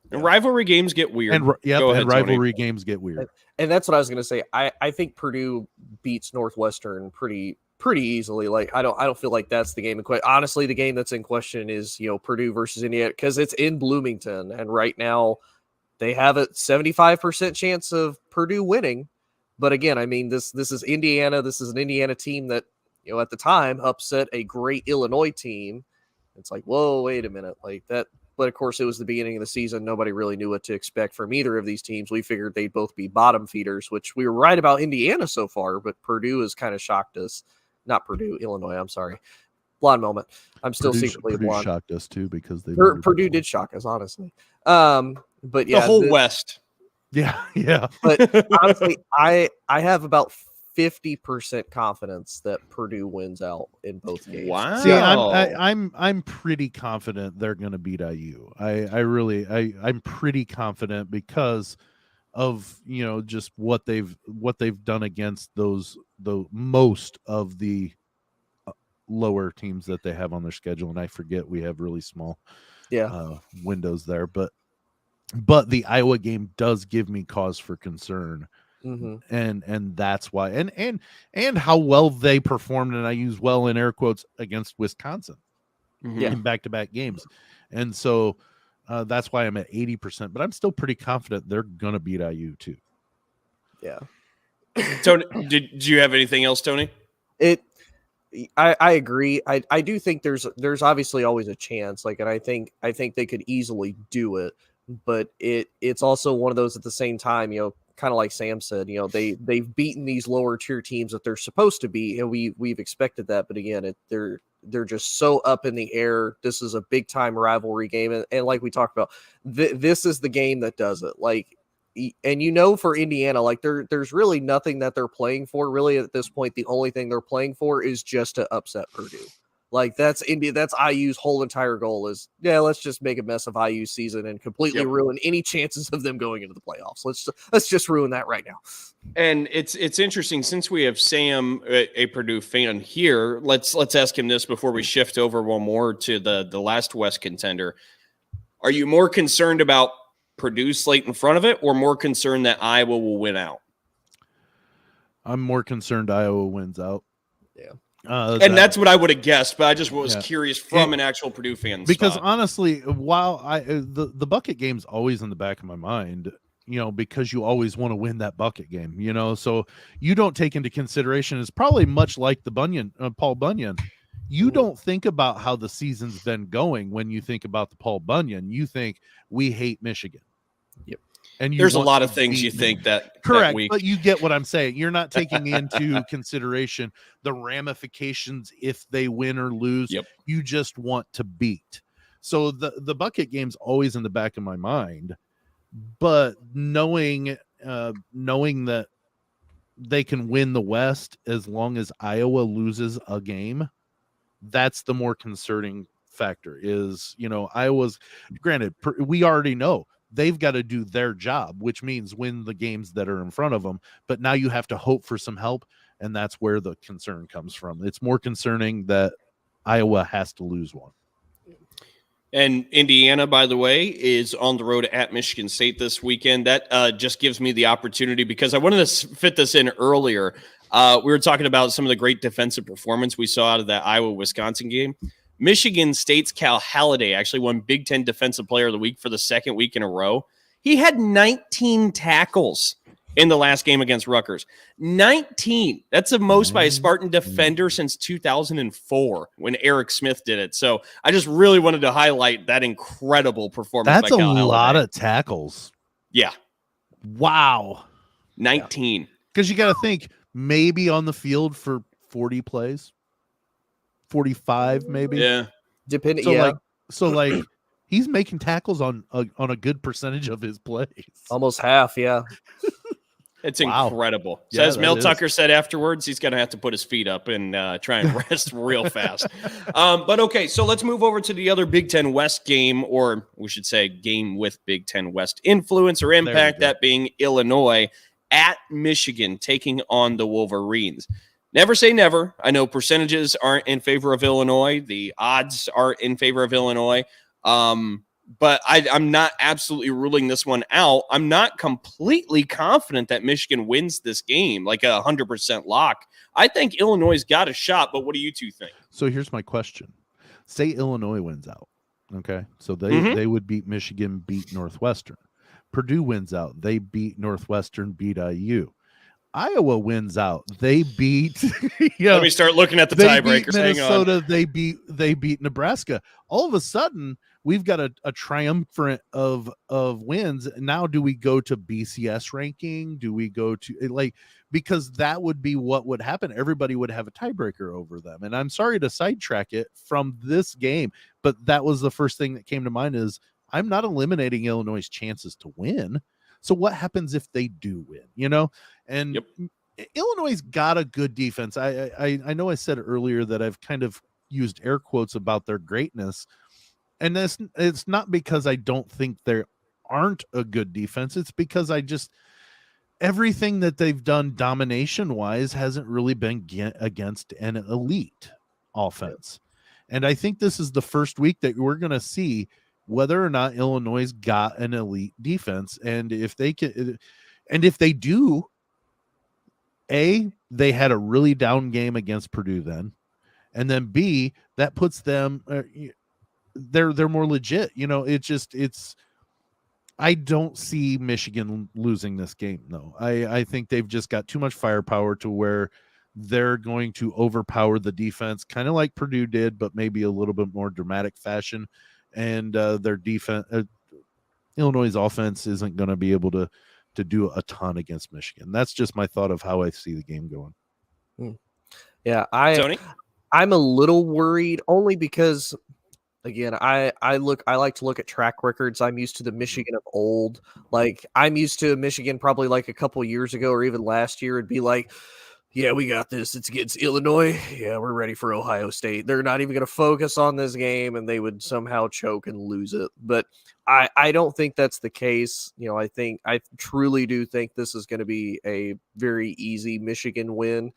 And rivalry games get weird. And rivalry games get weird. And that's what I was going to say. I think Purdue beats Northwestern pretty easily. Like I don't feel like that's the game in question. Honestly, the game that's in question is Purdue versus Indiana, because it's in Bloomington, and right now they have a 75% chance of Purdue winning. But again, I mean this is Indiana. This is an Indiana team that at the time upset a great Illinois team. It's like, whoa, wait a minute, like that. But of course, it was the beginning of the season. Nobody really knew what to expect from either of these teams. We figured they'd both be bottom feeders, which we were right about Indiana so far, but Purdue has kind of shocked us. Not Purdue, Illinois. I'm sorry. Blonde moment. I'm still secretly Purdue blonde. Shocked us too because Purdue did shock us, honestly. But yeah, the whole West. Yeah. But honestly, I have about 50% confidence that Purdue wins out in both games. Wow. See, I'm pretty confident they're going to beat IU. I'm pretty confident because of just what they've done against the most of the lower teams that they have on their schedule, and I forget we have really small windows there, but the Iowa game does give me cause for concern. Mm-hmm. And that's why and how well they performed, and I use well in air quotes, against Wisconsin. Mhm. in back-to-back games. And so that's why I'm at 80%, but I'm still pretty confident they're going to beat IU too. Yeah. Tony, did you have anything else, Tony? I agree. I do think there's obviously always a chance. Like, and I think they could easily do it, but it's also one of those at the same time, kind of like Sam said, they've beaten these lower tier teams that they're supposed to be, and we've expected that. But again, they're just so up in the air. This is a big time rivalry game, and like we talked about, this is the game that does it. Like, and for Indiana, like there's really nothing that they're playing for. Really, at this point, the only thing they're playing for is just to upset Purdue. Like, that's IU's whole entire goal is, let's just make a mess of IU's season and completely ruin any chances of them going into the playoffs. Let's just ruin that right now. And it's interesting, since we have Sam, a Purdue fan here. Let's ask him this before we shift over one more to the last West contender. Are you more concerned about Purdue slate in front of it, or more concerned that Iowa will win out? I'm more concerned Iowa wins out. Yeah. And that's what I would have guessed, but I just was curious from an actual Purdue fan. Because honestly, while the bucket game's always in the back of my mind, because you always want to win that bucket game, so you don't take into consideration, it's probably much like the Paul Bunyan. You don't think about how the season's been going when you think about the Paul Bunyan. You think, we hate Michigan. Yep. And there's a lot of things you think that correct, that week. But you get what I'm saying. You're not taking into consideration the ramifications if they win or lose. Yep. You just want to beat. So the bucket game's always in the back of my mind, but knowing that they can win the West as long as Iowa loses a game, that's the more concerning factor. Is Iowa's, granted, we already know they've got to do their job, which means win the games that are in front of them. But now you have to hope for some help, and that's where the concern comes from. It's more concerning that Iowa has to lose one. And Indiana, by the way, is on the road at Michigan State this weekend. That just gives me the opportunity, because I wanted to fit this in earlier. We were talking about some of the great defensive performance we saw out of that Iowa-Wisconsin game. Michigan State's Cal Haladay actually won Big Ten Defensive Player of the Week for the second week in a row. He had 19 tackles in the last game against Rutgers. 19. That's the most by a Spartan defender since 2004 when Eric Smith did it. So I just really wanted to highlight that incredible performance. That's by Cal a lot Haladay. of tackles. Yeah. Wow. 19. Because you got to think, maybe on the field for 40 plays, 45 maybe. Yeah. Depending. So like he's making tackles on a good percentage of his plays. Almost half. Yeah. It's incredible. So Yeah, as Mel is. Tucker said afterwards, he's going to have to put his feet up and try and rest real fast. But okay, so let's move over to the other Big Ten West game, or we should say game with Big Ten West influence or impact, that being Illinois at Michigan taking on the Wolverines. Never say never. I know percentages aren't in favor of Illinois. The odds are in favor of Illinois. But I'm not absolutely ruling this one out. I'm not completely confident that Michigan wins this game, like 100% lock. I think Illinois' got a shot, but what do you two think? So here's my question. Say Illinois wins out. Okay. So they would beat Michigan, beat Northwestern. Purdue wins out. They beat Northwestern, beat IU. Iowa wins out. They beat. Let me start looking at the tiebreakers. Minnesota. They beat Nebraska. All of a sudden, we've got a triumvirate of wins. Now, do we go to BCS ranking? Do we go to because that would be what would happen. Everybody would have a tiebreaker over them. And I'm sorry to sidetrack it from this game, but that was the first thing that came to mind. Is I'm not eliminating Illinois' chances to win. So what happens if they do win? And Illinois' got a good defense. I know I said earlier that I've kind of used air quotes about their greatness, and it's not because I don't think there aren't a good defense. It's because everything that they've done domination wise hasn't really been against an elite offense. And I think this is the first week that we're going to see whether or not Illinois got an elite defense. And if they can, and if they do, they had a really down game against Purdue then. and then B, that puts them they're more legit. I don't see Michigan losing this game. No, I think they've just got too much firepower to where they're going to overpower the defense, kind of like Purdue did, but maybe a little bit more dramatic fashion. And their defense, Illinois' offense isn't going to be able to do a ton against Michigan. That's just my thought of how I see the game going. Yeah, Tony? I'm a little worried only because, again, I like to look at track records. I'm used to the Michigan of old. Like, I'm used to Michigan probably like a couple years ago or even last year. It'd be like, yeah, we got this. It's against Illinois. Yeah, we're ready for Ohio State. They're not even going to focus on this game, and they would somehow choke and lose it. But I don't think that's the case. I truly do think this is going to be a very easy Michigan win.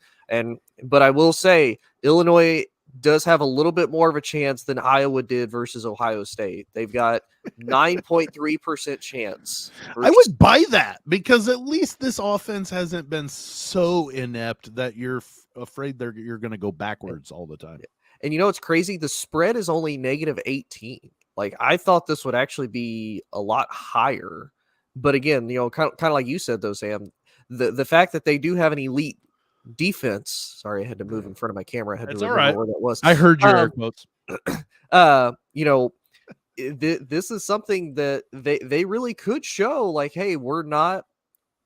But I will say Illinois does have a little bit more of a chance than Iowa did versus Ohio State. They've got 9.3% chance. I would buy that because at least this offense hasn't been so inept that you're afraid you're going to go backwards all the time. And it's crazy. The spread is only -18. Like, I thought this would actually be a lot higher. But again, kind of like you said, though, Sam, the fact that they do have an elite defense. Sorry, I had to move in front of my camera. I had to remember where that was. I heard your air quotes. This is something that they really could show. Like, hey, we're not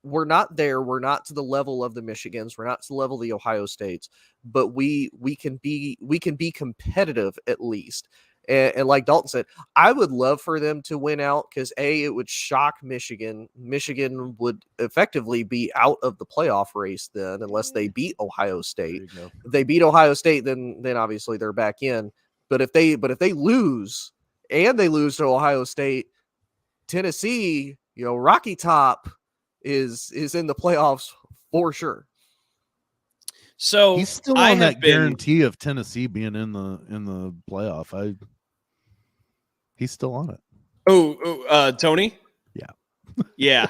there. We're not to the level of the Michigans. We're not to the level of the Ohio States. But we can be competitive at least. And like Dalton said, I would love for them to win out because it would shock Michigan. Michigan would effectively be out of the playoff race then, unless they beat Ohio State. If they beat Ohio State, then obviously they're back in. But if they lose and they lose to Ohio State, Tennessee, Rocky Top is in the playoffs for sure. So he's still on that guarantee of Tennessee being in the playoff. He's still on it. Tony? Yeah.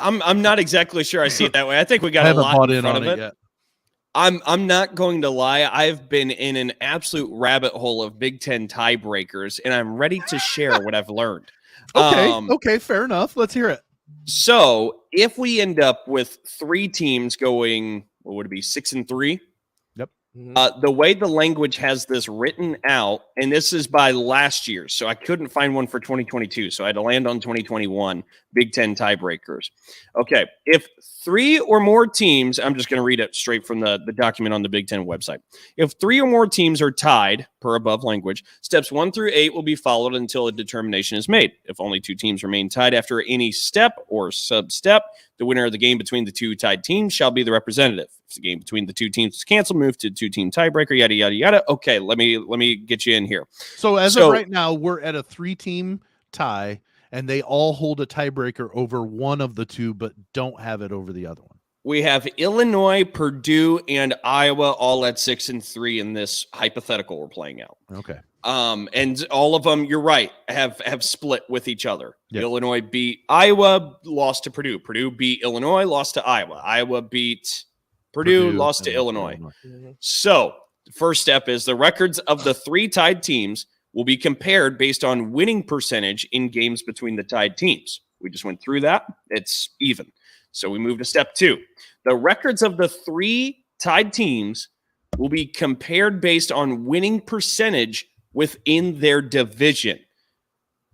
I'm not exactly sure I see it that way. I think we got a lot in front of it. Yet. I'm not going to lie. I've been in an absolute rabbit hole of Big Ten tiebreakers, and I'm ready to share what I've learned. Okay, fair enough. Let's hear it. So if we end up with 3 teams going, what would it be, 6-3? Yep. The way the language has this written out, and this is by last year, so I couldn't find one for 2022, so I had to land on 2021 Big Ten tiebreakers. Okay, if 3 or more teams, I'm just going to read it straight from the document on the Big Ten website. If 3 or more teams are tied, per above language, steps 1 through 8 will be followed until a determination is made. If only 2 teams remain tied after any step or sub-step, the winner of the game between the 2 tied teams shall be the representative. If the game between the 2 teams is canceled, move to 2-team tiebreaker, yada, yada, yada. Okay, let me get you in here. So as of right now, we're at a 3-team tie, and they all hold a tiebreaker over one of the 2, but don't have it over the other one. We have Illinois, Purdue, and Iowa all at 6-3 in this hypothetical we're playing out. Okay. And all of them, you're right, have split with each other. Yep. Illinois beat Iowa, lost to Purdue. Purdue beat Illinois, lost to Iowa. Iowa beat Purdue lost to Illinois. Mm-hmm. So the first step is the records of the 3 tied teams will be compared based on winning percentage in games between the tied teams. We just went through that. It's even. So we move to step 2. The records of the 3 tied teams will be compared based on winning percentage within their division.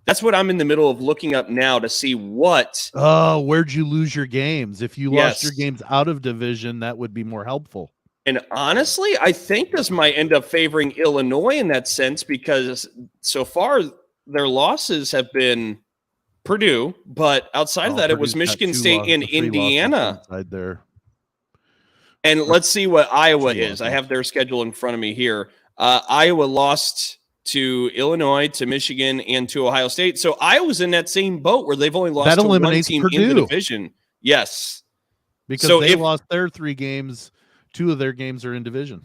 That's what I'm in the middle of looking up now to see what. Oh, where'd you lose your games? If you lost your games out of division, that would be more helpful. And honestly, I think this might end up favoring Illinois in that sense because so far their losses have been Purdue, but outside of that, it was Michigan State and Indiana. There. And let's see what Iowa is. I have their schedule in front of me here. Iowa lost to Illinois, to Michigan, and to Ohio State. So Iowa's in that same boat where they've only lost to one team Purdue. in the division. Yes. Because they lost their 3 games. 2 of their games are in division.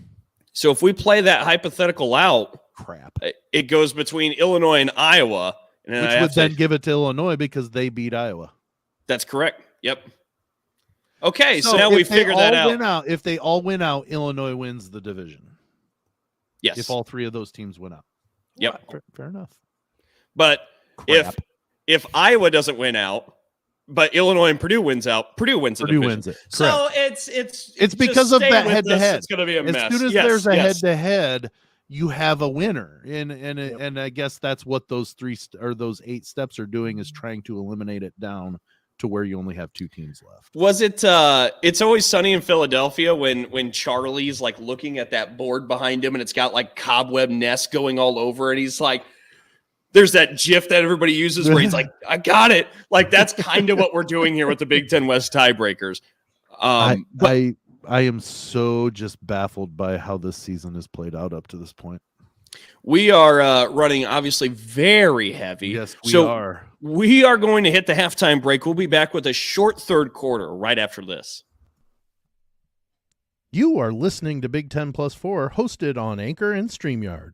So if we play that hypothetical out, crap, it goes between Illinois and Iowa. And which would then give it to Illinois because they beat Iowa. That's correct. Yep. Okay, so now we figured that out. If they all win out, Illinois wins the division. Yes. if all three of those teams win out. Yep. Fair enough. But Crap. if Iowa doesn't win out, but Illinois and Purdue wins out, Purdue wins the Purdue division. wins it. So Correct. it's because just of stay that with head to this. head. It's going to be a mess. As soon as Yes, there's a yes. head to head, you have a winner, and I guess that's what those those 8 steps are doing, is trying to eliminate it down to where you only have 2 teams left. Was it It's Always Sunny in Philadelphia when Charlie's like looking at that board behind him and it's got like cobweb nests going all over it. He's like, there's that GIF that everybody uses where he's like, I got it. Like, that's kind of what we're doing here with the Big Ten West tiebreakers. I am so just baffled by how this season has played out up to this point. We are running obviously very heavy. Yes, we are. We are going to hit the halftime break. We'll be back with a short third quarter right after this. You are listening to Big Ten Plus 4, hosted on Anchor and StreamYard.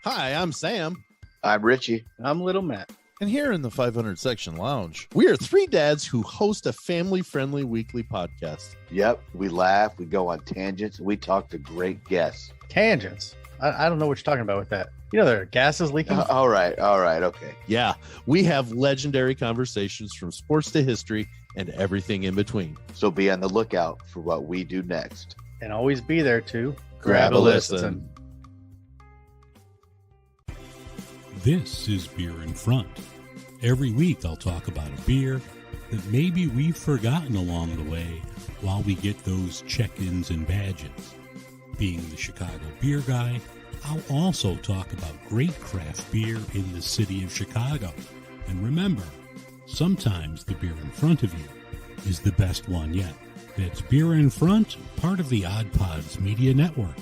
Hi, I'm Sam. I'm Richie. I'm Little Matt. And here in the 500 Section Lounge, we are 3 dads who host a family-friendly weekly podcast. Yep, we laugh, we go on tangents, and we talk to great guests. Tangents. I don't know what you're talking about with that. You know, there are gases leaking. All right, okay. Yeah, we have legendary conversations from sports to history and everything in between. So be on the lookout for what we do next. And always be there to Grab a listen. This is Beer in Front. Every week I'll talk about a beer that maybe we've forgotten along the way while we get those check-ins and badges. Being the Chicago beer guy, I'll also talk about great craft beer in the city of Chicago. And remember, sometimes the beer in front of you is the best one yet. That's Beer in Front, part of the Odd Pods Media Network.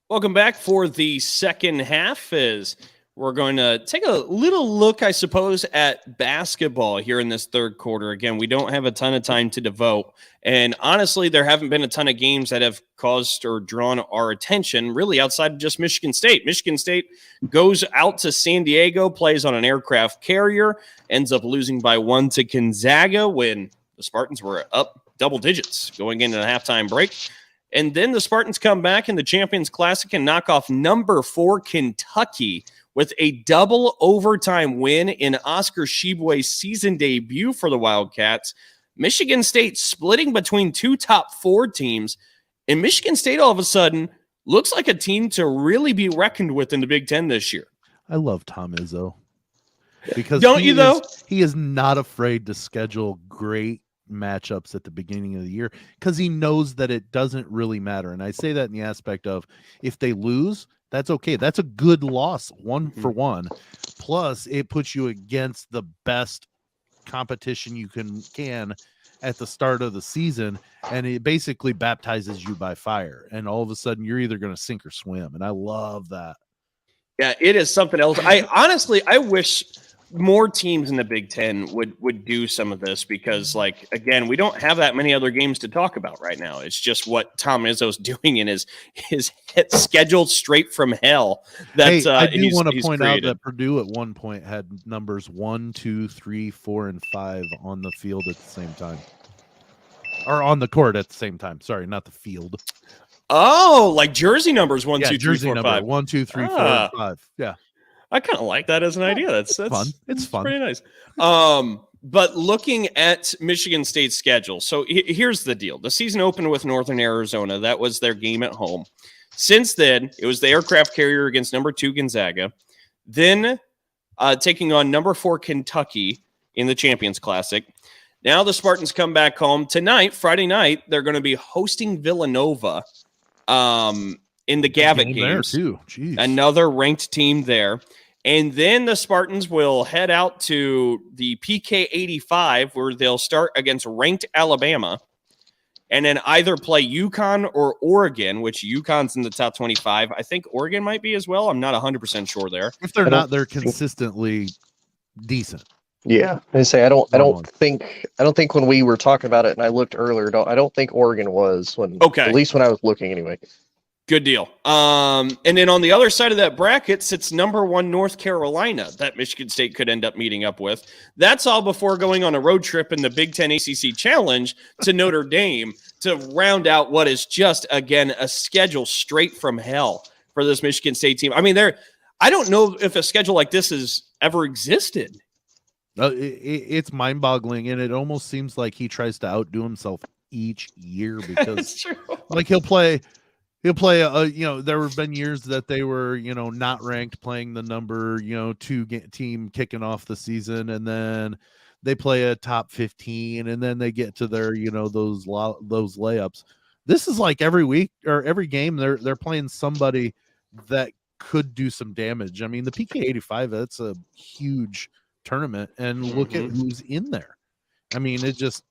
Welcome back for the second half, as we're going to take a little look, I suppose, at basketball here in this third quarter. Again, we don't have a ton of time to devote. And honestly, there haven't been a ton of games that have caused or drawn our attention, really outside of just Michigan State. Michigan State goes out to San Diego, plays on an aircraft carrier, ends up losing by 1 to Gonzaga when the Spartans were up double digits going into the halftime break. And then the Spartans come back in the Champions Classic and knock off number 4 Kentucky with a double overtime win in Oscar Tshiebwe's season debut for the Wildcats. Michigan State splitting between 2 top 4 teams. And Michigan State all of a sudden looks like a team to really be reckoned with in the Big Ten this year. I love Tom Izzo. Because Don't you, though? He is not afraid to schedule great matchups at the beginning of the year because he knows that it doesn't really matter. And I say that in the aspect of, if they lose, that's okay. That's a good loss, 1 for 1. Plus, it puts you against the best competition you can at the start of the season, and it basically baptizes you by fire. And all of a sudden, you're either going to sink or swim. And I love that. Yeah, it is something else. I wish more teams in the Big Ten would do some of this, because, like, again, we don't have that many other games to talk about right now. It's just what Tom Izzo's doing in his scheduled straight from hell. That I do want to point created. out that Purdue at one point had numbers 1, 2, 3, 4, and 5 on the field at the same time, or on the court at the same time. Sorry, not the field. Oh, like jersey numbers 1, 2, 3, jersey 4, number 5. 1, 2, 3, 4, and 5. Yeah. I kind of like that as an idea. That's fun. It's fun. Pretty nice. But looking at Michigan State's schedule, so here's the deal. The season opened with Northern Arizona. That was their game at home. Since then, it was the aircraft carrier against number 2 Gonzaga. Then taking on number 4 Kentucky in the Champions Classic. Now the Spartans come back home. Tonight, Friday night, they're going to be hosting Villanova in the Gavitt games. There too. Jeez. Another ranked team there. And then the Spartans will head out to the PK 85, where they'll start against ranked Alabama, and then either play UConn or Oregon, which UConn's in the top 25. I think Oregon might be as well. I'm not 100% sure there. If they're not, they're consistently decent. Yeah, I say I don't think when we were talking about it and I looked earlier, I don't think Oregon was when, Okay. at least when I was looking anyway. Good deal. And then on the other side of that bracket sits number 1 North Carolina that Michigan State could end up meeting up with. That's all before going on a road trip in the Big Ten ACC Challenge to Notre Dame to round out what is just, again, a schedule straight from hell for this Michigan State team. I mean, I don't know if a schedule like this has ever existed. It's mind-boggling, and it almost seems like he tries to outdo himself each year because, like, he'll play. There have been years that they were, not ranked, playing the number, 2 team kicking off the season, and then they play a top 15, and then they get to their, those layups. This is like every week or every game they're playing somebody that could do some damage. I mean, the PK85, that's a huge tournament, and look at who's in there. I mean, it just.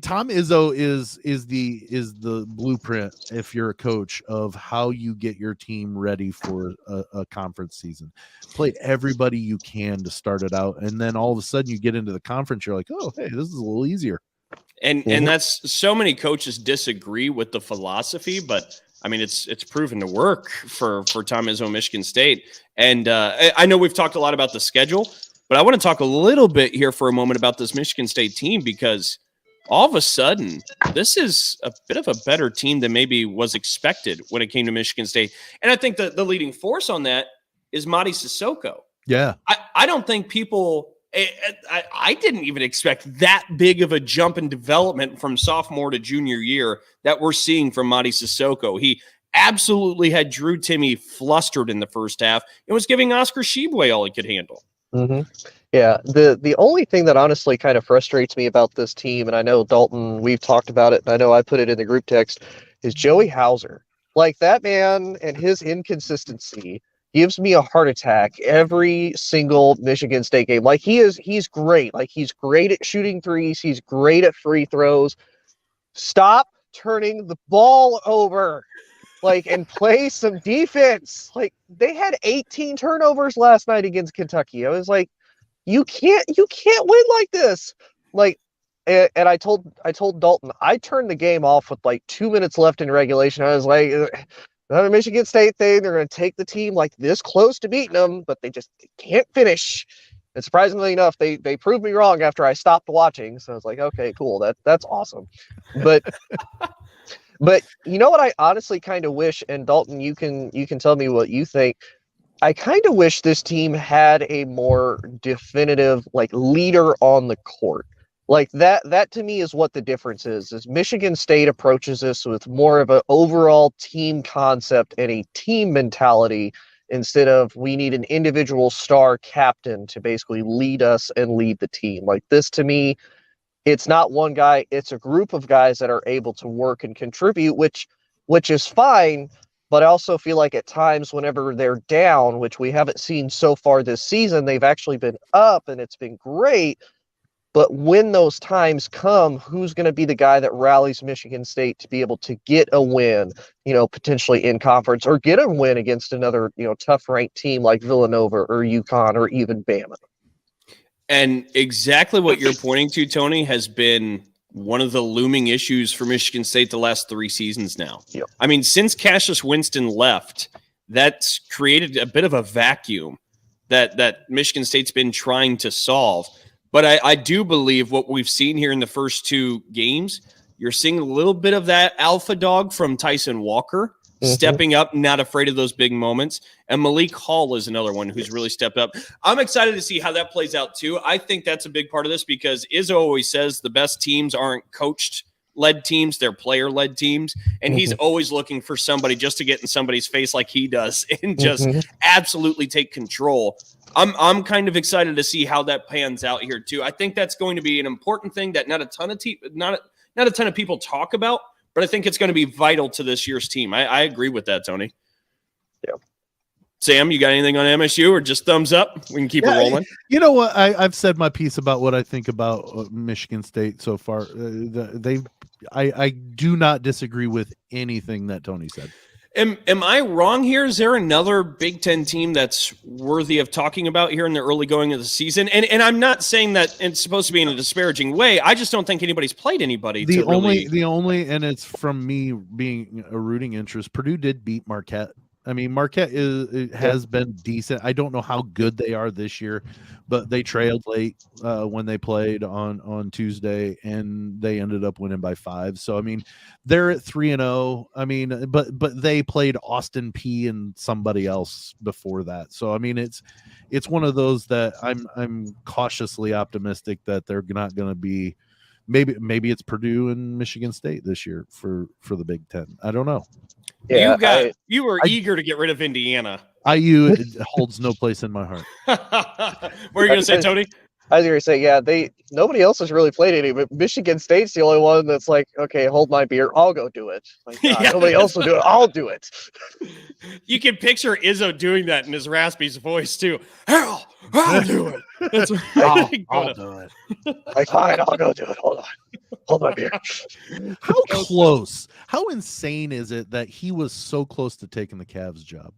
Tom Izzo is the blueprint, if you're a coach, of how you get your team ready for a conference season. Play everybody you can to start it out, and then all of a sudden you get into the conference, you're like, oh, hey, this is a little easier. And that's, so many coaches disagree with the philosophy, but I mean, it's proven to work for Tom Izzo, Michigan State. And I know we've talked a lot about the schedule, but I want to talk a little bit here for a moment about this Michigan State team, because all of a sudden, this is a bit of a better team than maybe was expected when it came to Michigan State. And I think that the leading force on that is Mady Sissoko. Yeah. I don't think people – I didn't even expect that big of a jump in development from sophomore to junior year that we're seeing from Mady Sissoko. He absolutely had Drew Timme flustered in the first half and was giving Oscar Tshiebwe all he could handle. Mm-hmm. Yeah, the only thing that honestly kind of frustrates me about this team, and I know Dalton, we've talked about it, and I know I put it in the group text, is Joey Hauser. Like, that man and his inconsistency gives me a heart attack every single Michigan State game. Like, he's great. Like, he's great at shooting threes. He's great at free throws. Stop turning the ball over. Like, and play some defense. Like, they had 18 turnovers last night against Kentucky. I was like, you can't win like this. Like, and I told Dalton, I turned the game off with like 2 minutes left in regulation. I was like, another Michigan State thing. They're going to take the team like this close to beating them, but they just can't finish. And surprisingly enough, they proved me wrong after I stopped watching. So I was like, okay, cool. That's awesome. But but you know what I honestly kind of wish, and Dalton, you can tell me what you think. I kind of wish this team had a more definitive, like, leader on the court. Like, that to me is what the difference is Michigan State approaches this with more of an overall team concept and a team mentality, instead of we need an individual star captain to basically lead us and lead the team. Like, this to me, it's not one guy, it's a group of guys that are able to work and contribute, which is fine. But I also feel like at times whenever they're down, which we haven't seen so far this season, they've actually been up and it's been great. But when those times come, who's going to be the guy that rallies Michigan State to be able to get a win, potentially in conference, or get a win against another, tough ranked team like Villanova or UConn or even Bama? And exactly what you're pointing to, Tony, has been one of the looming issues for Michigan State the last 3 seasons now. Yep. I mean, since Cassius Winston left, that's created a bit of a vacuum that Michigan State's been trying to solve. But I do believe what we've seen here in the first 2 games, you're seeing a little bit of that alpha dog from Tyson Walker, stepping up, not afraid of those big moments. And Malik Hall is another one who's really stepped up. I'm excited to see how that plays out too. I think that's a big part of this, because Izzo always says the best teams aren't coached-led teams, they're player-led teams. And he's always looking for somebody just to get in somebody's face like he does and just absolutely take control. I'm kind of excited to see how that pans out here too. I think that's going to be an important thing that not a ton of people talk about, but I think it's going to be vital to this year's team. I agree with that, Tony. Yeah. Sam, you got anything on MSU, or just thumbs up? We can keep it rolling. You know what? I've said my piece about what I think about Michigan State so far. I do not disagree with anything that Tony said. Am I wrong here? Is there another Big Ten team that's worthy of talking about here in the early going of the season? And I'm not saying that it's supposed to be in a disparaging way. I just don't think anybody's played anybody. The only, and it's from me being a rooting interest, Purdue did beat Marquette. I mean, Marquette has been decent. I don't know how good they are this year, but they trailed late when they played on Tuesday, and they ended up winning by 5. So I mean, they're at 3-0. I mean, but they played Austin P and somebody else before that. So I mean, it's one of those that I'm cautiously optimistic that they're not going to be. Maybe it's Purdue and Michigan State this year for the Big Ten. I don't know. Yeah, you were eager to get rid of Indiana. IU holds no place in my heart. What are you going to say, Tony? I was going to say, nobody else has really played any, but Michigan State's the only one that's like, okay, hold my beer, I'll go do it. Like, nobody else will do it, I'll do it. You can picture Izzo doing that in his raspy voice too. Hell, I'll do it. That's right. I'll do it. Like, fine, I'll go do it. Hold on. Hold my beer. How close? How insane is it that he was so close to taking the Cavs job?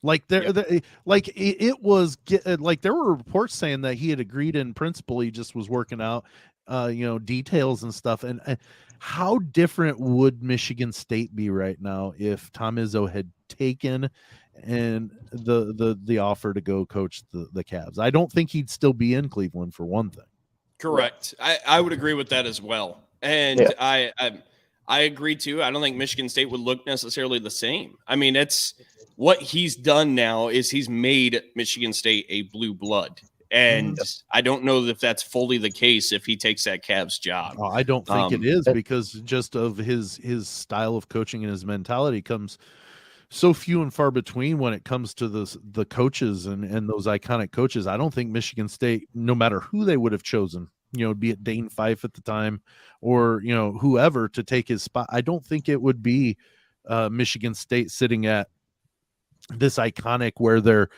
Like it was like there were reports saying that he had agreed in principle. He just was working out, details and stuff. And how different would Michigan State be right now if Tom Izzo had taken the offer to go coach the Cavs? I don't think he'd still be in Cleveland, for one thing. Correct. I would agree with that as well. And I agree too. I don't think Michigan State would look necessarily the same. I mean, it's what he's done now is he's made Michigan State a blue blood. And I don't know if that's fully the case if he takes that Cavs job. I don't think it is, because just of his style of coaching and his mentality comes so few and far between when it comes to the coaches and those iconic coaches. I don't think Michigan State, no matter who they would have chosen, be it Dane Fife at the time or, whoever to take his spot, I don't think it would be Michigan State sitting at this iconic where they're,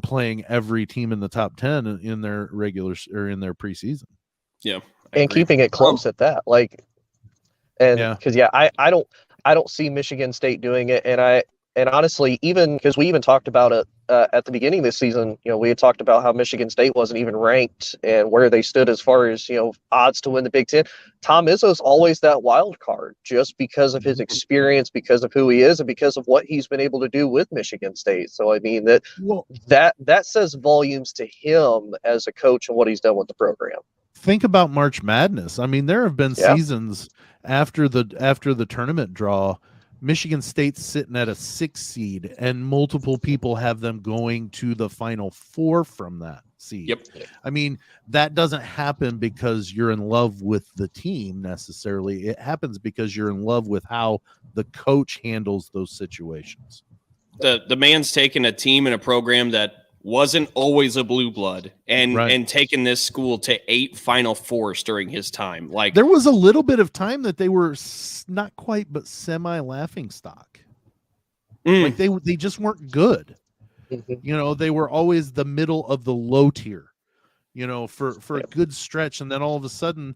playing every team in the top 10 in their regulars or in their preseason. Yeah. And keeping it close at that. Like, and because, I don't see Michigan State doing it. And honestly, even because we even talked about it at the beginning of this season, we had talked about how Michigan State wasn't even ranked and where they stood as far as, odds to win the Big Ten. Tom Izzo's always that wild card just because of his experience, because of who he is, and because of what he's been able to do with Michigan State. So, I mean, that says volumes to him as a coach and what he's done with the program. Think about March Madness. I mean, there have been seasons after the tournament draw, Michigan State's sitting at a 6 seed, and multiple people have them going to the Final Four from that seed. Yep. I mean, that doesn't happen because you're in love with the team necessarily. It happens because you're in love with how the coach handles those situations. The man's taken a team and a program that wasn't always a blue blood and taken this school to 8 Final Fours during his time. Like, there was a little bit of time that they were not quite, but semi laughing stock. Like they just weren't good. They were always the middle of the low tier, for a good stretch. And then all of a sudden,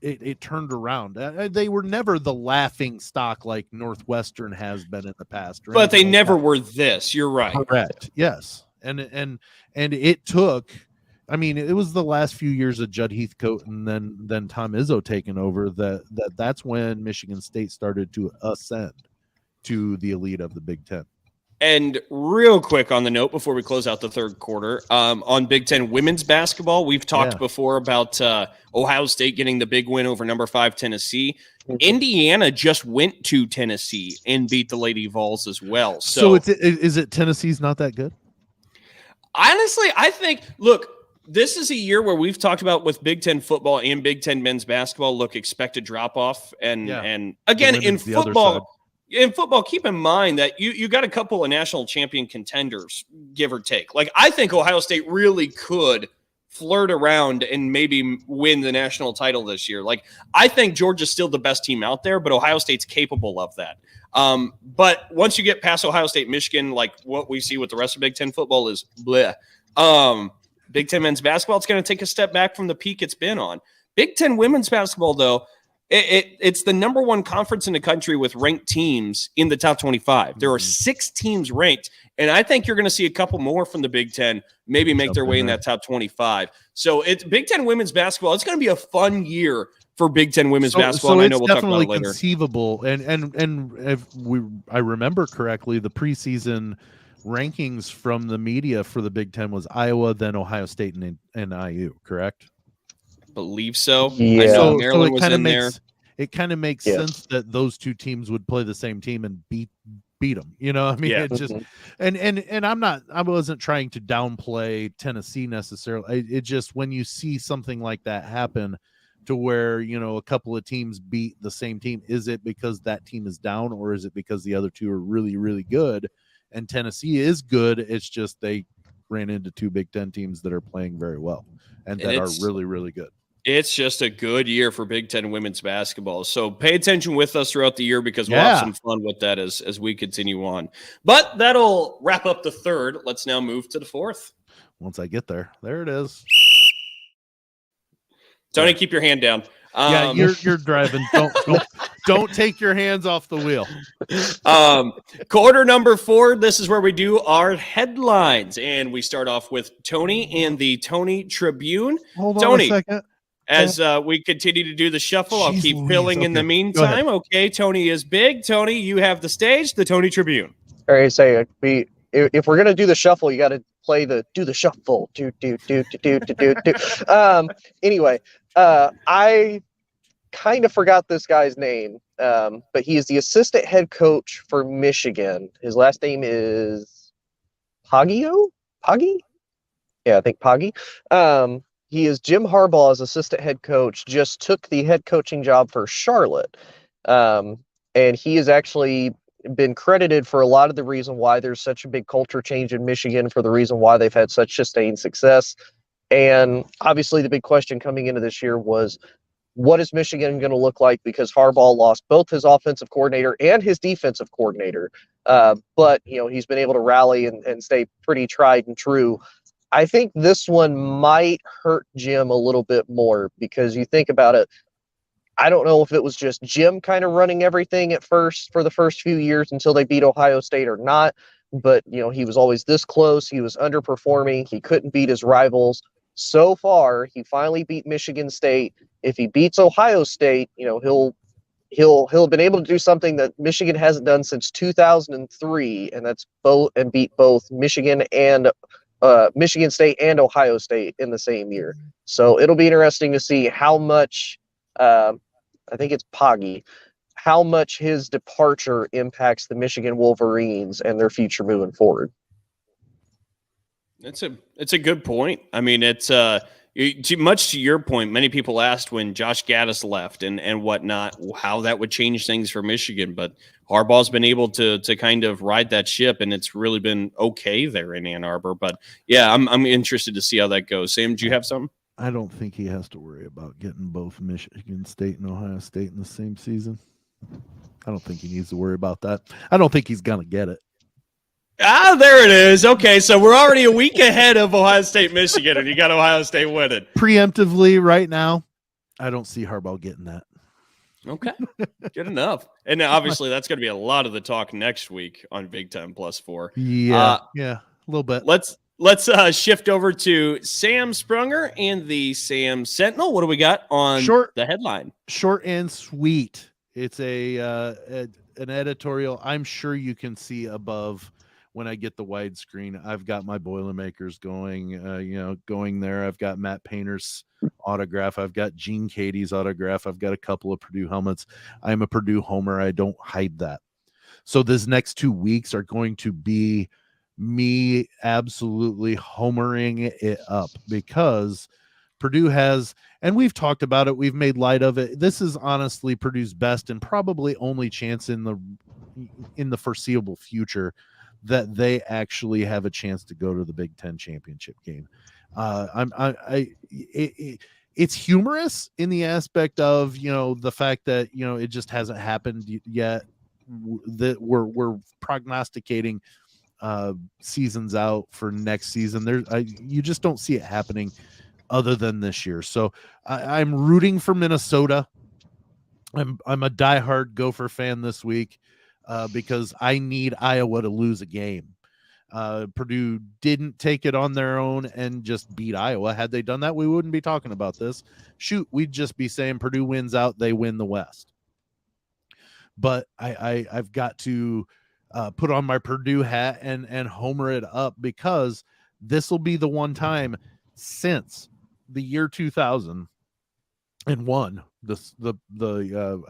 it turned around. They were never the laughing stock like Northwestern has been in the past. But they never were this. You're right. Correct. Yes. And it took, I mean, it was the last few years of Judd Heathcote and then Tom Izzo taking over that's when Michigan State started to ascend to the elite of the Big Ten. And real quick on the note before we close out the third quarter, on Big Ten women's basketball, we've talked before about Ohio State getting the big win over number 5 Tennessee. Indiana just went to Tennessee and beat the Lady Vols as well. So is it Tennessee's not that good? Honestly, I think, look, this is a year where we've talked about with Big Ten football and Big Ten men's basketball, expected drop off. And again, in football, keep in mind that you got a couple of national champion contenders, give or take. Like, I think Ohio State really could flirt around and maybe win the national title this year. Like, I think Georgia's still the best team out there, but Ohio State's capable of that. But once you get past Ohio State, Michigan, like what we see with the rest of Big Ten football is bleh. Big Ten men's basketball, it's going to take a step back from the peak it's been on. Big Ten women's basketball, though, It's the number one conference in the country with ranked teams in the top 25. There are 6 teams ranked, and I think you're going to see a couple more from the Big Ten maybe make their way in that top 25. So it's Big Ten women's basketball. It's going to be a fun year for Big Ten women's basketball. So and I know it's we'll talk about definitely it later. conceivable. And if I remember correctly, the preseason rankings from the media for the Big Ten was Iowa, then Ohio State, and IU, correct? Believe so. Yeah. I know So Maryland it was kind of in there. makes it kind of makes Yeah. sense that those two teams would play the same team and beat them. You know, I mean, Yeah. it just and I wasn't trying to downplay Tennessee necessarily. It just, when you see something like that happen, to where, you know, a couple of teams beat the same team, is it because that team is down, or is it because the other two are really, really good? And Tennessee is good. It's just they ran into 2 Big Ten teams that are playing very well and that are really, really good. It's just a good year for Big Ten women's basketball. So pay attention with us throughout the year, because we'll have some fun with that as we continue on. But that'll wrap up the third. Let's now move to the fourth. Once I get there it is. Tony, keep your hand down. Yeah, you're driving. Don't take your hands off the wheel. Quarter number 4. This is where we do our headlines, and we start off with Tony and the Tony Tribune. Hold on Tony, a second. as we continue to do the shuffle, I'll Jeez keep Louise. filling in the Okay, meantime. Okay, Tony is big. Tony, you have the stage. The Tony Tribune. All right, say if we're gonna do the shuffle, you got to play do the shuffle. Do. Anyway, I kind of forgot this guy's name, but he is the assistant head coach for Michigan. His last name is Poggi? Yeah, I think Poggi. He is Jim Harbaugh's assistant head coach, just took the head coaching job for Charlotte. And he has actually been credited for a lot of the reason why there's such a big culture change in Michigan, for the reason why they've had such sustained success. And obviously the big question coming into this year was, what is Michigan going to look like? Because Harbaugh lost both his offensive coordinator and his defensive coordinator. But, you know, he's been able to rally and stay pretty tried and true. I think this one might hurt Jim a little bit more, because you think about it, I don't know if it was just Jim kind of running everything at first for the first few years until they beat Ohio State or not. But, you know, he was always this close. He was underperforming. He couldn't beat his rivals. So far, he finally beat Michigan State. If he beats Ohio State, you know, he'll have been able to do something that Michigan hasn't done since 2003, and that's beat both Michigan State and Ohio State in the same year. So it'll be interesting to see how much, I think it's Poggi, how much his departure impacts the Michigan Wolverines and their future moving forward. It's a good point. I mean, it's much to your point. Many people asked when Josh Gaddis left and whatnot, how that would change things for Michigan. But Harbaugh's been able to kind of ride that ship, and it's really been okay there in Ann Arbor. But yeah, I'm interested to see how that goes. Sam, do you have something? I don't think he has to worry about getting both Michigan State and Ohio State in the same season. I don't think he needs to worry about that. I don't think he's going to get it. There it is. Okay, so we're already a week ahead of Ohio State, Michigan, and you got Ohio State winning. Preemptively right now, I don't see Harbaugh getting that. Okay, good enough. And obviously, that's going to be a lot of the talk next week on Big Time Plus 4. Yeah, a little bit. Let's shift over to Sam Sprunger and the Sam Sentinel. What do we got on the headline? Short and sweet. It's an editorial. I'm sure you can see above. When I get the widescreen, I've got my Boilermakers going there. I've got Matt Painter's autograph. I've got Gene Katie's autograph. I've got a couple of Purdue helmets. I'm a Purdue homer. I don't hide that. So this next 2 weeks are going to be me absolutely homering it up, because Purdue has, and we've talked about it, we've made light of it. This is honestly Purdue's best and probably only chance in the foreseeable future that they actually have a chance to go to the Big Ten championship game. It's humorous in the aspect of, you know, the fact that, you know, it just hasn't happened yet. That we're prognosticating seasons out for next season. You just don't see it happening other than this year. So I'm rooting for Minnesota. I'm a diehard Gopher fan this week because I need Iowa to lose a game. Purdue didn't take it on their own and just beat Iowa. Had they done that, we wouldn't be talking about this. Shoot, we'd just be saying Purdue wins out, they win the West. But I've got to put on my Purdue hat and homer it up, because this will be the one time since the year 2001.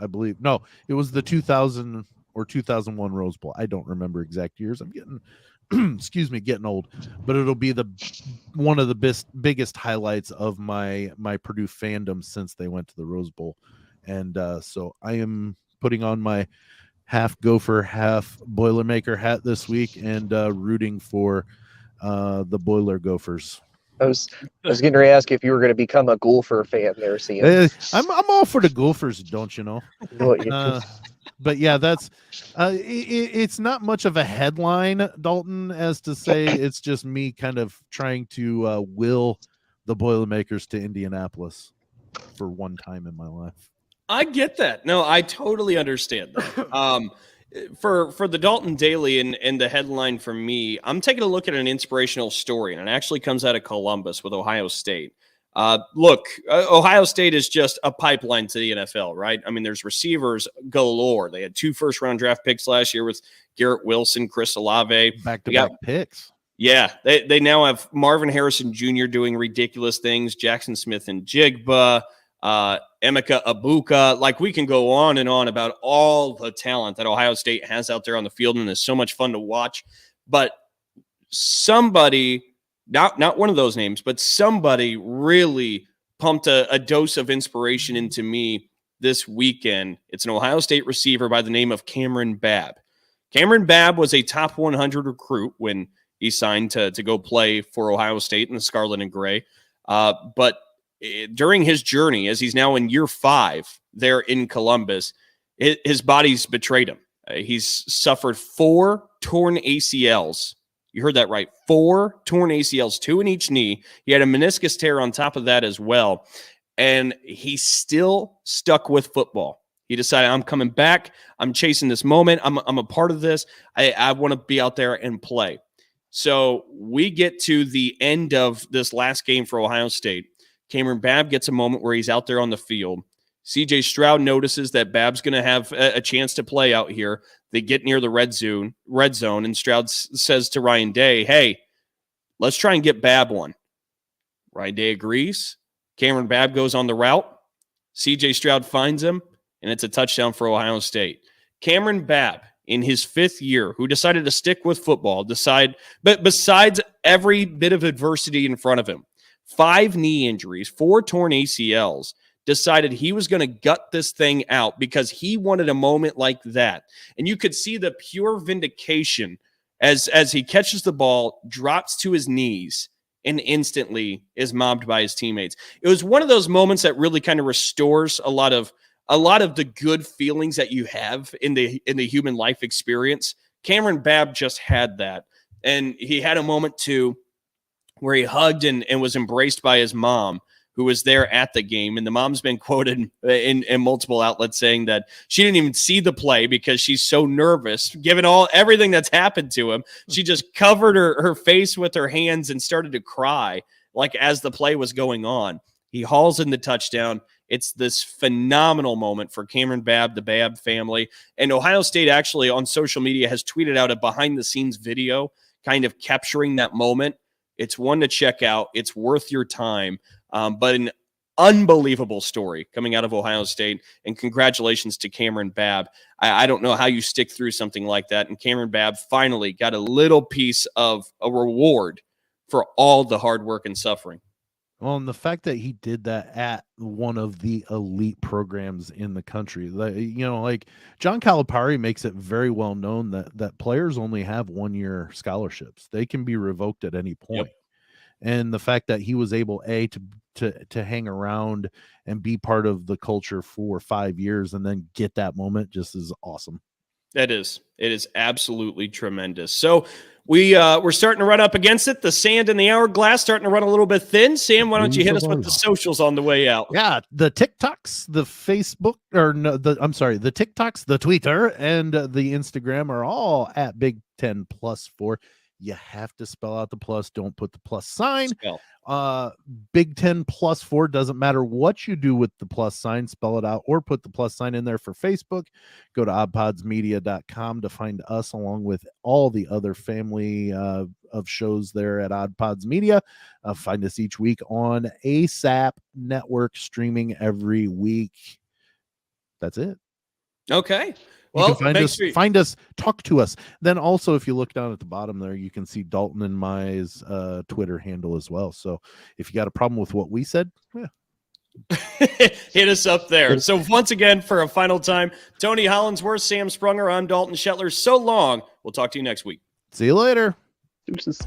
I believe, no, it was the 2000 or 2001 Rose Bowl. I don't remember exact years. I'm getting excuse me, getting old, but it'll be one of the biggest highlights of my Purdue fandom since they went to the Rose Bowl. And so I am putting on my half Gopher, half Boilermaker hat this week, and rooting for the Boiler Gophers. I was getting ready to ask if you were going to become a Gopher fan there, Sam. I'm all for the Gophers, don't you know? Well, But yeah, that's it's not much of a headline, Dalton, as to say. It's just me kind of trying to will the Boilermakers to Indianapolis for one time in my life. I get that. No, I totally understand that. For the Dalton Daily and the headline for me, I'm taking a look at an inspirational story, and it actually comes out of Columbus with Ohio State. Look, Ohio State is just a pipeline to the NFL, right? I mean, there's receivers galore. They had 2 first-round draft picks last year with Garrett Wilson, Chris Olave. Back-to-back picks. Yeah, they now have Marvin Harrison Jr. doing ridiculous things, Jackson Smith and Jigba, Emeka Abuka. Like, we can go on and on about all the talent that Ohio State has out there on the field, and it's so much fun to watch. But somebody, not one of those names, but somebody really pumped a dose of inspiration into me this weekend. It's an Ohio State receiver by the name of Cameron Babb. Cameron Babb was a top 100 recruit when he signed to go play for Ohio State in the Scarlet and Gray. But during his journey, as he's now in year 5 there in Columbus, his body's betrayed him. He's suffered 4 torn ACLs. You heard that right. 4 torn ACLs, 2 in each knee. He had a meniscus tear on top of that as well. And he's still stuck with football. He decided, I'm coming back. I'm chasing this moment. I'm a part of this. I want to be out there and play. So we get to the end of this last game for Ohio State. Cameron Babb gets a moment where he's out there on the field. CJ Stroud notices that Babb's going to have a chance to play out here. They get near the red zone, and Stroud says to Ryan Day, hey, let's try and get Babb one. Ryan Day agrees. Cameron Babb goes on the route. CJ Stroud finds him, and it's a touchdown for Ohio State. Cameron Babb, in his 5th year, who decided to stick with football, but besides every bit of adversity in front of him, 5 knee injuries, 4 torn ACLs, decided he was going to gut this thing out because he wanted a moment like that. And you could see the pure vindication as he catches the ball, drops to his knees, and instantly is mobbed by his teammates. It was one of those moments that really kind of restores a lot of the good feelings that you have in the human life experience. Cameron Babb just had that. And he had a moment too where he hugged and was embraced by his mom, who was there at the game. And the mom's been quoted in multiple outlets saying that she didn't even see the play because she's so nervous, given everything that's happened to him. She just covered her face with her hands and started to cry, like, as the play was going on. He hauls in the touchdown. It's this phenomenal moment for Cameron Babb, the Babb family. And Ohio State actually on social media has tweeted out a behind-the-scenes video kind of capturing that moment. It's one to check out. It's worth your time. But an unbelievable story coming out of Ohio State. And congratulations to Cameron Babb. I don't know how you stick through something like that. And Cameron Babb finally got a little piece of a reward for all the hard work and suffering. Well, and the fact that he did that at one of the elite programs in the country, like John Calipari makes it very well known that players only have 1-year scholarships. They can be revoked at any point. Yep. And the fact that he was able to hang around and be part of the culture for 5 years and then get that moment just is awesome. It is absolutely tremendous. So We're starting to run up against it. The sand in the hourglass starting to run a little bit thin. Sam, why don't you hit us with the socials on the way out? Yeah, the TikToks, the Facebook, or no, the TikToks, the Twitter, and the Instagram are all at Big 10 plus 4. You have to spell out the plus. Don't put the plus sign. Spell. Big 10 plus 4 doesn't matter what you do with the plus sign, spell it out or put the plus sign in there. For Facebook, go to oddpodsmedia.com to find us along with all the other family of shows there at Odd Pods Media. Find us each week on ASAP Network, streaming every week. That's it. Okay. You Well, can find us, talk to us. Then also, if you look down at the bottom there, you can see Dalton and Mai's Twitter handle as well. So if you got a problem with what we said, hit us up there. So once again, for a final time, Tony Hollinsworth, Sam Sprunger, I'm Dalton Shetler. So long. We'll talk to you next week. see you later. Deuces.